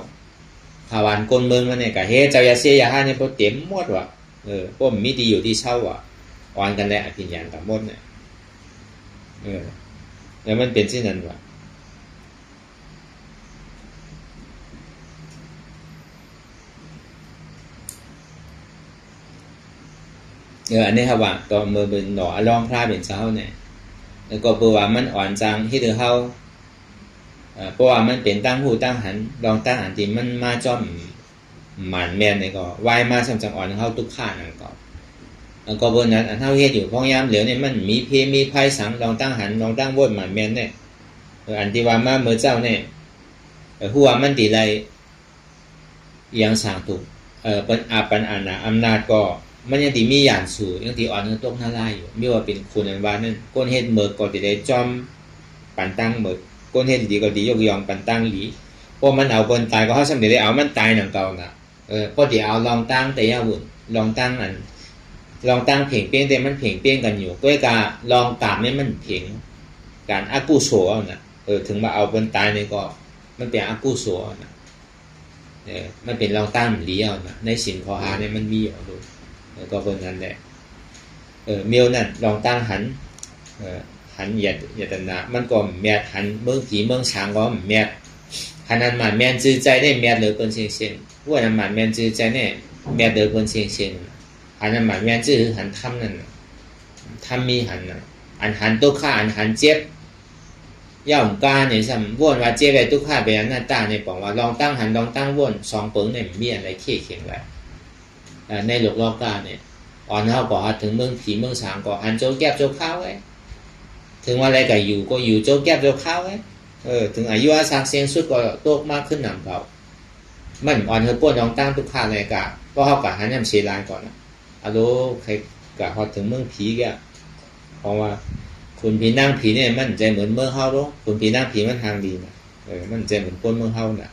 ภาวันก้นเมืองมันเนี่ยก็เฮ้เจ้าอย่าเสียอย่าห้าเนี่ยพอเต็มหมดว่ะ เพราะมันมีดีอยู่ที่เช่าอ่ะอ่อนกันแหละอภิญญากับมดเนี่ยแล้วมันเป็นเช่นนั้นวะอันนี้ครับว่าตอนมือเป็นหน่อลองพระเป็นเช้าเนี่ยแล้วก็เผื่อว่ามันอ่อนจังที่เดือเขาเพราะว่ามันเป็นตั้งหูตั้งหันลองตั้งหันที่มันมาจอมหมันแมนเนี่ยก็วายมาสำจังอ่อนเขาทุกข้านั่นก็แล้วก็บนนั้นอันเท่าเฮ็ดอยู่พ้องยามเหลียวเนี่ยมันมีเพมีไพ่สังลองตั้งหันลองตั้งวนหมันแมนเนี่ยอันที่ว่ามาเมื่อเจ้าเนี่ยหัวมันตีไรยังสั่งถูกเป็นอาปันอาณาอำนาจก็มันยังตีมีอย่างสูงยังตีอ่อนยังตกหน้าไล่อยู่ไม่ว่าเป็นคุณอันว่านั่นก้นเฮ็ดเมื่อก็ตีได้จอมปันตั้งเมื่อก้นเฮ็ดดีก็ดียกยองปันตั้งหลีเพราะมันเอาบนตายก็เขาสำเร็จได้เอามันตายหนังเก่าน่ะพอดีเอาลองตั้งแต่ยาวุ่นลองตั้งอันลองตั้งเพ่งเปี้ยงแต่มันเพ่งเปี้ยงกันอยู่ก็การลองตามเนี่ยมันเพ่งการอากูโสน่ะถึงมาเอาบนตายเนี่ยก็มันเป็นอากูโสน่ะมันเป็นลองตั้งเลี้ยวน่ะในสินคอหาเนี่ยมันมีอยู่ดูก็บนนั้นแหละเมียวนั่นลองตั้งหันเหยียดนามันก็แมดหันเมืองผีเมืองช้างก็แมดหันนั้นมันแมนจื้อใจได้แมดเหลือเกินเชียงว่านั้นมันแมนจื้อใจเนี่ยแมดเหลือเกินเชียงหันนั้นมันแมนจื้อหันทำนั่นทำมีหันอันหันตุกข้าอันหันเจ็บย่อมกาเนี่ยซ้ำวนว่าเจ็บไปตุกข้าไปอันหน้าตาเนี่ยบอกว่าลองตั้งหันลองตั้งวนสองเปิงเนี่ยมีอะไรเขี่ยไว้ในหลกลอกกาเนี่ยอ่อนเท่าก่อถึงเมืองผีเมืองช้างก่อหันโจ๊กแก็บโจ๊กข้าวไว้ถึงว่าอะไรก็อยู่โจ๊กแก็บโจ๊กข้าวไว้ถึงอายุอาสักเสียงสุดก็โตกมากขึ้นหนำเขามันอ่อนเธอป้วนลองตั้งทุกข้าเลยกะก็เขากะหันยำเชลายก่อนนะอะโลใครกะพอถึงเมืองผีแกเพราะว่าคุณผีนั่งผีเนี่ยมันใจเหมือนเมืองเฮาลูกคุณผีนั่งผีมันทางดีนะมันใจเหมือนป้นเมืองเฮาน่ะ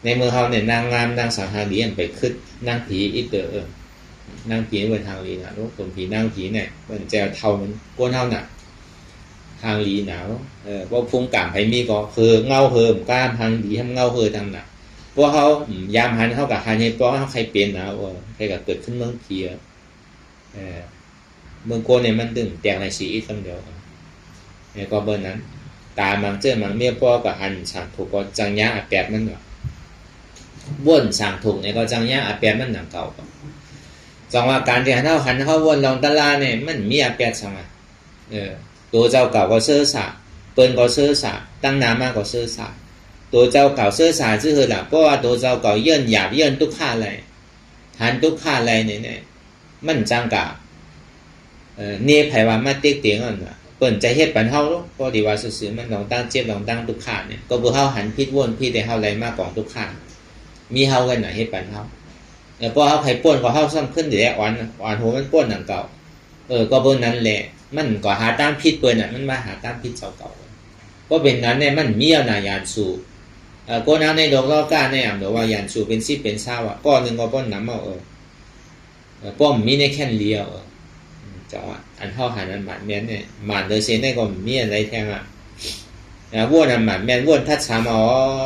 ในเมืองเฮาเนี่ยนางงามนางสาวหาดีไปขึ้นนั่งผีอีเตอนั่งผีเป็นทางดีนะลูกคนผีนั่งผีเนี่ยมันจะเท่ามันก้นเท่าน่ะทางดีหนาวว่าฟุ้งกามไปมีก็คือเงาเหิมกล้ามทางดีทำเงาเหิมทางน่ะเพราะเขายามหันเขากับหันให้เพราะเขาใครเปลี่ยนหนาวใครกับเกิดขึ้นเมืองผีเมืองโกนเนี่ยมันดึงแตงในสีอีกตั้งเดียวเนี่ยก็เบอร์นั้นตามังเจอมังเมียพ่อกับหันฉากถูกก็จังยะแปดมันก็บ้วนสั่งถูกเนี่ยก็จังยะแปดมันหนังเก่าจังว่าการที่หันเขาวนลองตะลาเนี่ยมันมีแปดสังตัวเจ้าเก่าก็เสื้อสาเปิ้นก็เสื้อสาตั้งน้ำมากก็เสื้อสาตัวเจ้าเก่าเสื้อสาชื่อหลักเพราะว่าตัวเจ้าเก่าเยื่นหยาบเยื่นทุกข้าอะไรหันทุกข้าอะไรเนี่ยมันจังกะเนี่ยไผว่ามาติ๊กเตียงอ่ะเปิ้นใจเฮ็ดปันเฮาลูกพอดีว่าซื่อๆมันลองตั้งเจ็บลองตั้งทุกข้าเนี่ยก็บ่เฮาหันพิษวนพี่แต่เฮาอะไรมากกว่าทุกข้ามีเฮากันน่ะเฮ็ดปันเฮาพอเฮาไผป่วนก็เฮาซ้ำขึ้นได้อ่อนหัวมันป่วนหนังเก่าก็เบิ่นนั้นแหละมันก็หาตามพิษเปิ้นน่ะมันมาหาตามพิษเก่าๆก็เป็นนั้นเนี่ยมันมีเอาหน้ายานสู่ก็นั้นในดอกลอกาเนี่ยบอกว่ายานสู่เป็น10เป็น20อ่ะป้อนึงก็ป้อนน้ำเอาป้อมมีในแค่นเดียวจ้ะอันเฮาหันอันหมันแม่นเนี่ยหมันโดยเซนได้ก็มีอะไรแท้งอ่ะวนอันหมันแม่นวนทัด3อ๋อ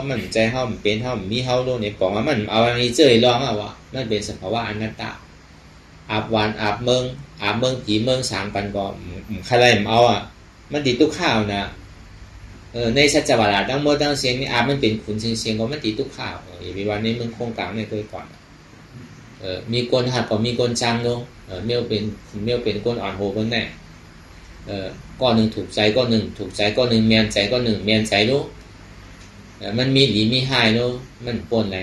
มันใจเฮามันเป็นเฮามีเฮาโลนี่บอกว่ามันเอาอันนี้เจยลองอ่ะว่ามันเป็นสภาวะอนัตตาอาบหวานอาบเมืองผีเมืองสางปันก็ใครมันเอาอ่ะมันติดตุกข้าวนะในสัจวาระตั้งหมดตั้งเสียงนี่อาบมันเป็นขุนเสียงก็มันติดตุกข้าวอย่างนี้วันนี้เมืองโครงกลางเนี่ยเคยก่อนมีคนหักก็มีคนจังเนาะเมียวเป็นคนอ่อนโหกันแน่ก้อนหนึ่งถูกใจก้อนหนึ่งถูกใจก้อนหนึ่งเมียนใจก้อนหนึ่งเมียนใจลูกมันมีหลีมีหายลูกมันปนอะไร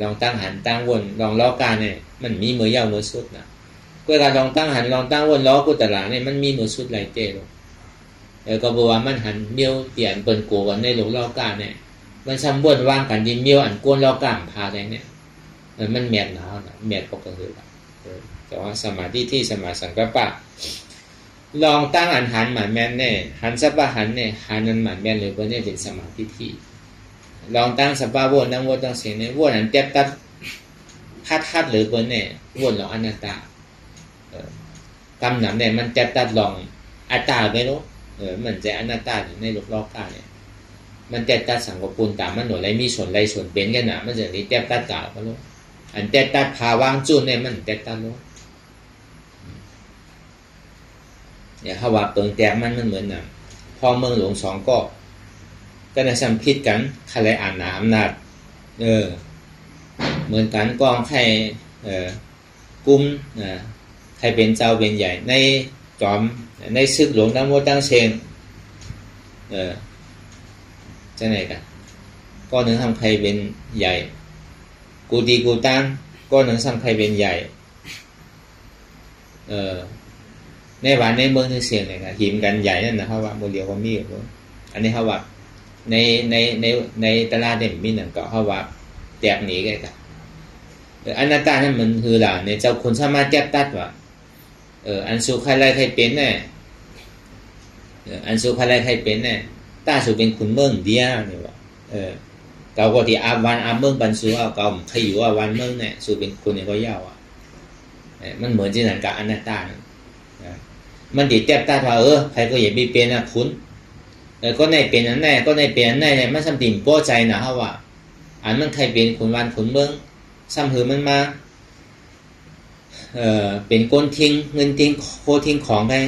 ลองตั้งหันตั้งวนลองล้อการเนี่ยมันมีมือยาวมือสุดนะก็การลองตั้งหันลองตั้งวนล้อกุตลาเนี่ยมันมีมือสุดไหลเตะลูกก็บอกว่ามันหันเมียวเปลี่ยนเปิ่นโกกันในหลงล้อการเนี่ยมันซ้ำวนว่างกันดิเมียวอันก้นล้อการพาแดงเนี่ยมันเมียนหนาวนะเมียนปกติแต่ว่าสมาธิที่สมาสังกัปปะลองตั้งอันหันหมันแม่นเนี่ยหันสัปปะหันเนี่ยหันนั้นหมันแม่นเลยเพราะเนี่ยเป็นสมาธิที่ลองตั้งสัปปะวนตั้งวนตั้งเสียงเนี่ยวนอันเจ็บตัดทัดหรือเพราะเนี่ยวนลองอนัตตากำหนำเนี่ยมันเจ็บตัดลองอัตตาไปรู้มันจะอนัตตาในโลกโลกาเนี่ยมันเจ็บตัดสังกปุลตามมันหน่วยไรมีส่วนไรส่วนเป็นกันนะมันจะนี้เจ็บตัดกล่าวก็รู้อันเจ็บตัดภาวางจุนเนี่ยมันเจ็บตัดรู้ เนี่ยเขาว่าเปิงแตกมันเหมือนน่ะพ่อเมืองหลวง2ก็ในสัมพิษกันใครอ่านอำนาจเหมือนกันกองใครกุมใครเป็นเจ้าเป็นใหญ่ในจอมในศึกหลวงตั้งโมตั้งเชงจะไหนกันก็หนึ่งทำใครเป็นใหญ่กูดีกูตั้งก็หนึ่งทำใครเป็นใหญ่ในวันในเมืองที่เสียงเลยนะหิมกันใหญ่นั่นนะเขาว่าโมเดียวก็มีอันนี้เขาว่าในตลาดเนี่ยมีหนึ่งก็เขาว่าแตกหนีกันอันนั้นตาเนี่ยมันคือหล่ะในเจ้าคนสามารถแก้ตัดว่าอันสุใครไรใครเป็นเนี่ยอันสุใครไรใครเป็นเนี่ยตาสุเป็นขุนเมืองเดียวเนี่ยว่าเก่าก็ที่อาวันอาเมืองบรรสุเอาเก่าใครอยู่ว่าวันเมืองเนี่ยสุเป็นคนเนี่ยก็ยาวอ่ะมันเหมือนที่นั่นกับอันนั้นตามันติดแก้ตัดว่าใครก็อย่าไปเป็นนะคุณก็ในเป็นอันแน่ก็ในเป็นอันแน่เนี่ยมันสำติ่มป้อใจนะเขาว่าอันมันใครเป็นขุนวันขุนเมืองซ้ำหือมันมาเป็นก้นทิ้งเงินทิ้งโคทิ้งของได้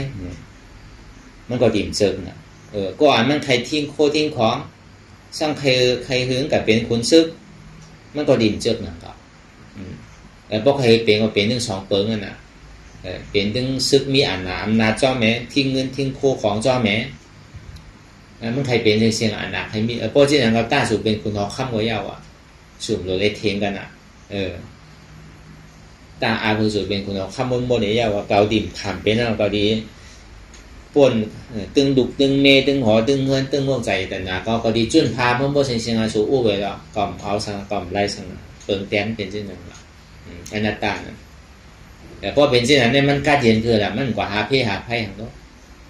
มันก็ดิ่มเจิงนะก็อ่านมันใครทิ้งโคทิ้งของซ้ำใครหึงกับเป็นขุนซึกมันก็ดิ่มเจิงนะครับพวกใครเป็นก็เป็นถึง2เปิงนั่นนะเป็นถึงซึกมีอ่านน้ำนาจ้อแม่ทิ้งเงินทิ้งโคของจ้อแม่มันใครเป็นเสียงอ่านหนักใครมีเพราะที่นั่นเราต้าสูบเป็นคุณหอค่ำก็ยาวอ่ะสูบโรเลเทงกันอ่ะตาอาผู้สูบเป็นคุณหอค่ำบนเนี่ยยาวว่าเกาดิ่มขำเป็นเราเกาดีป่นตึงดุกตึงเมตึงหอตึงเงินตึงวงใจแต่นะก็ดีจุนพาเพิ่มโบเสียงอาสูอู้ไปแล้วกล่อมเอาสังกล่อมไล่สังเปิงแต้มเป็นเช่นนั้นละอนัตตาแต่พอเป็นเช่นนั้นเนี่ยมันกาเย็นคืออะไรมันกว่าหาเพ่หาไพ่ของตัว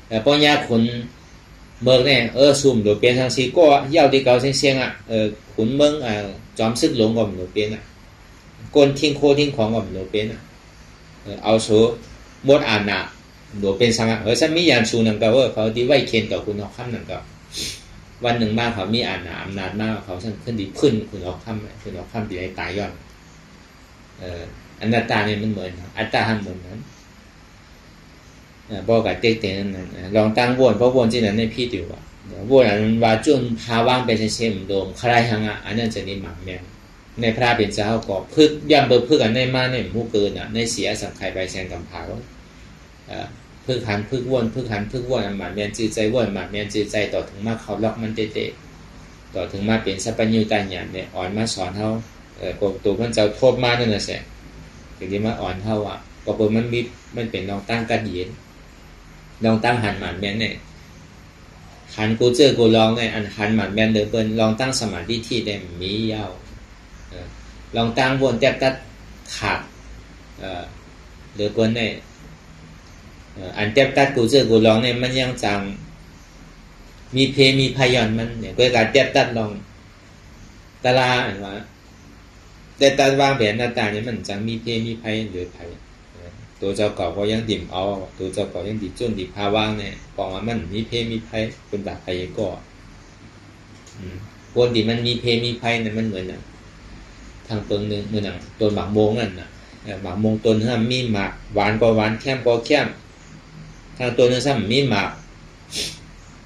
แต่พอยาขุนเมืองเนี่ยซุ่มโดดเปลี่ยนทางซีก็ยาวที่เก่าเสียงอ่ะขุนเมืองจอมซึกหลงก็โดดเปลี่ยนอ่ะก้นทิ้งโคทิ้งของก็โดดเปลี่ยนอ่ะเอาโซ่หมดอ่านน่ะโดดเป็นสังฉันมีอย่างชูนังก็ว่าเขาที่ไหวเคนกับคุณออกคำนังก็วันหนึ่งมาเขามีอ่านน่ะอำนาจมากเขาฉันขึ้นดีขึ้นคุณออกคำคุณออกคำดีได้ตายย้อนอนัตตาเนี่ยมันเหมือนอัตตาเหมือนนั้นบอกกับเด็กๆนั้นลองตั้งวนเพราะวนที่นั้นในพี่ดีกว่าวนอันว่าจุนพาว่างเป็นเช่นโดมใครหังอันนั้นจะนี่หมักแมงในพระเป็นเจ้าก็พึกย่ำเบอร์พึกกันในมาในหมู่เกินในเสียสังไข่ใบแซงกำพาวพึกหันพึกวนพึกหันพึกวนหมักแมงจืดใจวนหมักแมงจืดใจต่อถึงมาเขาล็อกมันเตะต่อถึงมาเป็นสัพพัญญูตาหยาบเนี่ยอ่อนมาสอนเขาตัวมันเจ้าโทษมานั่นน่ะแสถึงที่มาอ่อนเขาอ่ะก็เปิดมันเป็นลองตั้งกัดเย็นลองตั้งหันหมันแม่นเนี่ยหันกูเจอกูลองเนี่ยอันหันหมันแม่นเดินเปิ้นลองตั้งสมาธิที่ได้มียาวลองตั้งวนแทบตัดขาดเดินเปิ้นเนี่ยอันแทบตัดกูเจอกูลองเนี่ยมันยังจังมีเพมีพยอนมันเนี่ยเพื่อการแทบตัดลองตลาอันว่าแต่ตัดวางแผนต่างๆเนี่ยมันจังมีเพมีไพหรือไพตัวเจ้าเก่าก็ยังดิ่มเอาตัวเจ้าเก่ายังดิ่มจนดิ่มพาว่างเนี่ยบอกว่ามันมีเพมีไพ่เป็นแบบไพ่ก็คนที่มันมีเพมีไพ่เนี่ยมันเหมือนทางตัวหนึ่งเหมือนตัวหมากโมงนั่นน่ะหมากโมงตัวนึงมีหมากหวานก็หวานแค้มก็แค้มทางตัวนึงซ้ำมีหมาก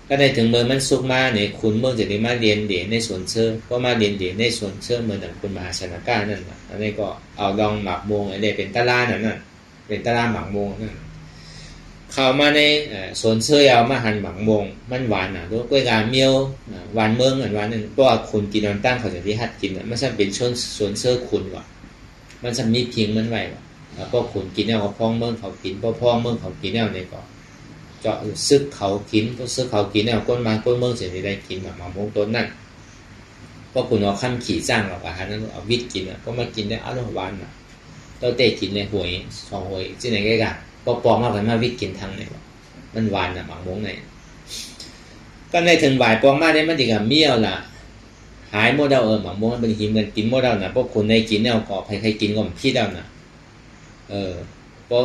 ก็ได้ถึงเมื่อมันสุกมาเนี่ยคุณเมื่อจะได้มาเรียนเดี่ยในสวนเชื่อก็มาเรียนเดี่ยในสวนเชื่อเหมือนคุณมหาชนก้านั่นน่ะอันนี้ก็เอาลองหมากโมงไอ้เนี่ยเป็นตะลานั่นน่ะเป็นตลาดหมักโมงนั่นเข้ามาในสวนเชื่อเอามาหั่นหมักโมงมันหวานด้วยกล้วยกาเมียวหวานเมืองเหมือนหวานนั่นเพราะว่าคุณกินนอนตั้งเขาจะที่หัดกินมันจะเป็นสวนเชื่อคุณว่ะมันจะมีพิงมันไว้ว่ะแล้วก็คุณกินเอาพ้องเมืองเขากินพอพ้องเมืองเขากินเอาในก่อนเจาะซึกเขากินก็ซึกเขากินเอาก้นมาก้นเมืองจะได้กินหมักโมงต้นนั่นเพราะคุณเอาขั้นขี่จ้างหรอกอาหารนั้นเอาวิทย์กินก็มากินได้อร่อยหวานน่ะเราเตะกินในหวย2หวยที่ไหนก็ได้ปอมากกันมาวิทย์กินทางไหนมันหวานน่ะหมักมงไหนก็ในถึงบ่ายปองมากได้มันดีกับเมี่ยวล่ะหายโมเดลหมักมงมันเป็นหิมกันกินโมเดลน่ะพวกคนในกินเนี่ยก็ใครกินก็พี่เดาน่ะพวก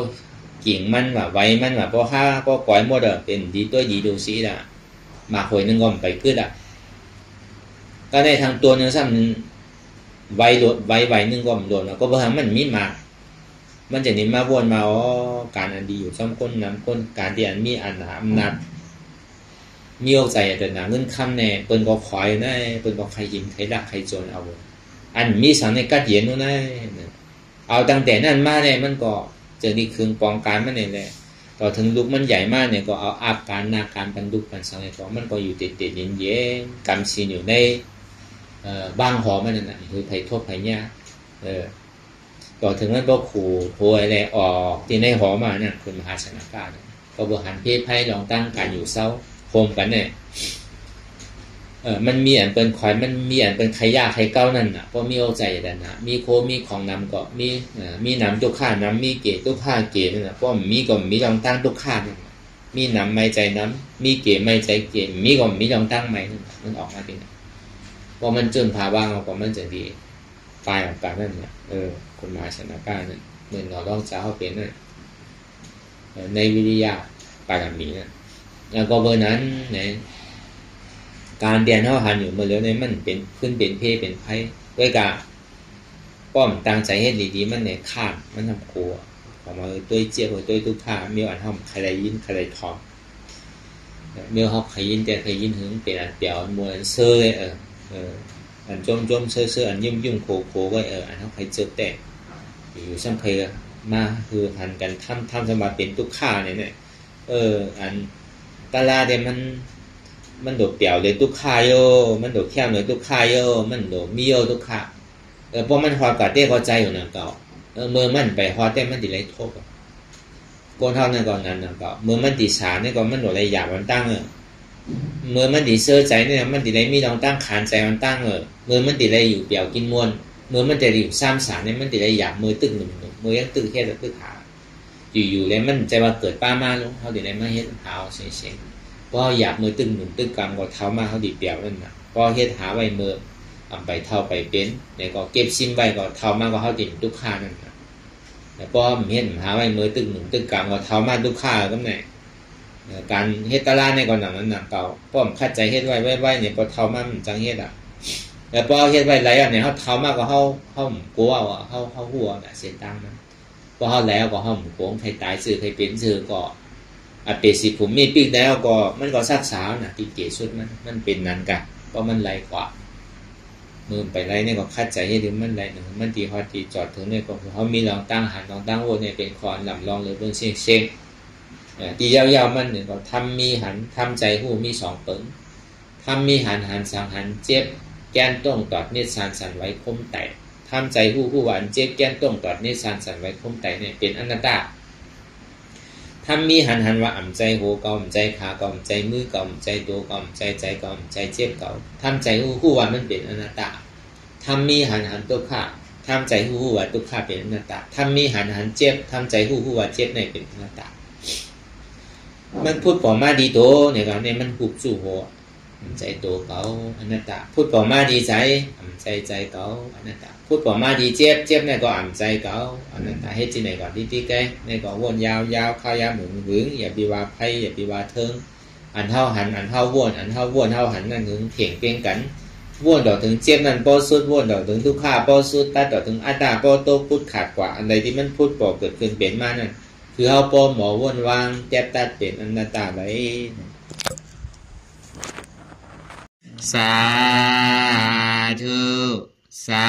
กิ่งมันว่าไว้มันว่าพวกข้าก็ก้อยโมเดลเป็นดีตัวดีดูสีล่ะมาหวยนึงก็ไปขึ้นอ่ะก็ในทางตัวนึงซ้ำไว้โดดไว้นึงก็โดดแล้วก็เพราะมันมีหมาก มันจะนี่มาวนมาอ๋อการอันดีอยู่ซ่อมก้นน้ำก้นการที่อันมีอันอำนาจมีเอาใจแต่หนาเงินคำแน่เปิ้นก็ควายแน่เปิ้นก็ใครยิงใครรักใครจนเอาอันมีสังในกัดเย็นนู่นแน่เอาตั้งแต่นั้นมาเนี่ยมันก็เจอนี่คืนปองการมันเนี่ยแหละต่อถึงลูกมันใหญ่มากเนี่ยก็เอาอาบการนาการบรรดุกันสังในของมันก็อยู่ติดๆเย็นๆกำซีนอยู่ในบางหอมันนั่นน่ะคือไผ่ทั่วไผ่เนี่ยต่อถึงมันก็ขู่โผล่อะไรออกที่ในหอมาเนี่ยคือมหาชนกาก็บริหารเพศไพ่ลองตั้งการอยู่เศร้าโคมกันเนี่ยมันมีอันเป็นควายมันมีอันเป็นไข่ยาไข่เก้านั่นน่ะเพราะมีเอาใจแต่นะมีโคมีของนำก็มีน้ำตุกข้าน้ำมีเกตุกข้าเกนั่นน่ะเพราะมีก็มีลองตั้งตุกข้านั่นมีน้ำไม่ใจน้ำมีเกไม่ใจเกมีก็มีลองตั้งไม่นั่นมันออกมาเป็นเพราะมันจนพาว่างเราก็มันจะดีปลายของการนั่นเนี่ยคนมาชนะการนั่นเหมือนเราต้องจ้าเขาเป็นนั่นในวิทยาปารามีนั่นแล้วก็เบอร์นั้นเนี่ยการเรียนเท่าหันอยู่มาแล้วเนี่ยมันเป็นขึ้นเป็นเพศเป็นไพ่ด้วยกาป้อมตั้งใจให้ดีๆมันเนี่ยขาดมันทำครัวออกมาตัวเจี๊ยบตัวตุกข้ามีอันทำใครได้ยินใครได้ทองมีเขาใครยินแต่ใครยินถึงเป็นอันเปียวอันมวยอันเซ่เลยอันจมเซ่อันยุ่งโคก็อันเขาใครเจอแต่อยู่ช่างเพลมาคือหันกันทำสมาเป็นตุกข้าเนี่ยอันตาลาเดี๋ยวมันโดดเปี่ยวเลยตุกข้าโยมันโดดแค่เลยตุกข้าโยมันโดดมีโยตุกข้าเพราะมันฮอดกัดเต้เข้าใจอยู่นั่นเก่าเมื่อมันไปฮอดเต้มันติไรโทษโกนเท่านั้นก่อนนั้นเก่าเมื่อมันติสาเนี่ยก็มันโดดอะไรหยาบมันตั้งเมื่อมันติเสื้อใจเนี่ยมันติไรมีลองตั้งขานใจมันตั้งเมื่อมันติไรอยู่เปี่ยวกินมวนเมื่อมันจะอยู่ซ้ำสารเนี่ยมันติไรหยาบมือตึกหนึ่งมือยังตึกแค่ตึกขาอยู่แล้วมันใจว่าเกิดป้ามาลงเขาติไรมาเฮ็ดเท้าเฉยพอหยาบมือตึงหนุนตึงกำก็เท้ามาเขาดีเปียวนั่นน่ะพอเฮ็ดหาไว้มือเอาไปเท่าไปเป็นเนี่ยก็เก็บซิมไว้ก็เท้ามาก็เขาติดทุกข้านั่นน่ะแต่พอเฮ็ดหาไว้มือตึงหนุนตึงกำก็เท้ามาทุกข้าก็ไหนการเฮ็ดตลาดในก่อนหนังนั้นหนังเก่าพอผมคัดใจเฮ็ดไว้เนี่ยพอเท้ามามันจังเฮ็ดแต่พอเฮ็ดไว้หลายอันเนี่ยเขาเท้ามาก็เขากลัวเขาหัวน่ะเสียตังค์มันพอเขาแล้วก็เขาโกงใครตายซื้อใครเป็นซื้อก็เปสิผมมีปีกแล้วก็มันก็ซักสาวนะตีเกสุดมันเป็นนั้นกันเพราะมันไรกว่ามือไปไรเนี่ยก็คัดใจให้ถึงมันไรหนึ่งมันตีฮอตีจอดถึงเนี่ยก็เขามีลองตั้งหันลองตั้งโวเนี่ยเป็นคอนลำลองเลยเบื้องเช็งตียาวๆมันเนี่ยก็ทำมีหันทำใจหูมีสองเปิงทำมีหันสังหันเจ็บแกนต้องตอดเนตรสันไว้คมไตทำใจหูหวานเจ็บแกนต้องตอดเนตรสันไว้คมไตเนี่ยเป็นอนัตตาทำมีหันว่าอ่ำใจโหก็อ่ำใจขาก็อ่ำใจมือก็อ่ำใจตัวก็อ่ำใจใจก็อ่ำใจเจ็บก็ทำใจหูว่ามันเป็นอนัตตาทำมีหันตัวข้าทำใจหูว่าตัวข้าเป็นอนัตตาทำมีหันเจ็บทำใจหูว่าเจ็บในเป็นอนัตตามันพูดปอมาดีโตเนี่ยก็เนี่ยมันหุบสู่หัวใจโตเขาอนัตตาพูดปอมาดีใจอ่ำใจเขาอนัตตาพูดปอมาดีเจ็บเนี่ยก็อ่ำใจเขาอนัตตาเฮ็ดที่ไหนก่อนที่แกเนี่ยก็วนยาวข้าวยาหมุนหึงอย่าปีว่าไพ่อย่าปีว่าเทิงอันเท่าหันอันเท่าวนอันเท่าวนเท่าหันนั่นถึงเถียงเปลี่ยนกันวนดอกถึงเจ็บนั่นปอสุดวนดอกถึงทุกข้าปอสุดตัดดอกถึงอัตตาปอโตพูดขาดกว่าอันใดที่มันพูดปอเกิดขึ้นเปลี่ยนมานั่นคือเอาปอหมอวนวางแจ็บตัดเป็นอนัตตาไว้สาธุสา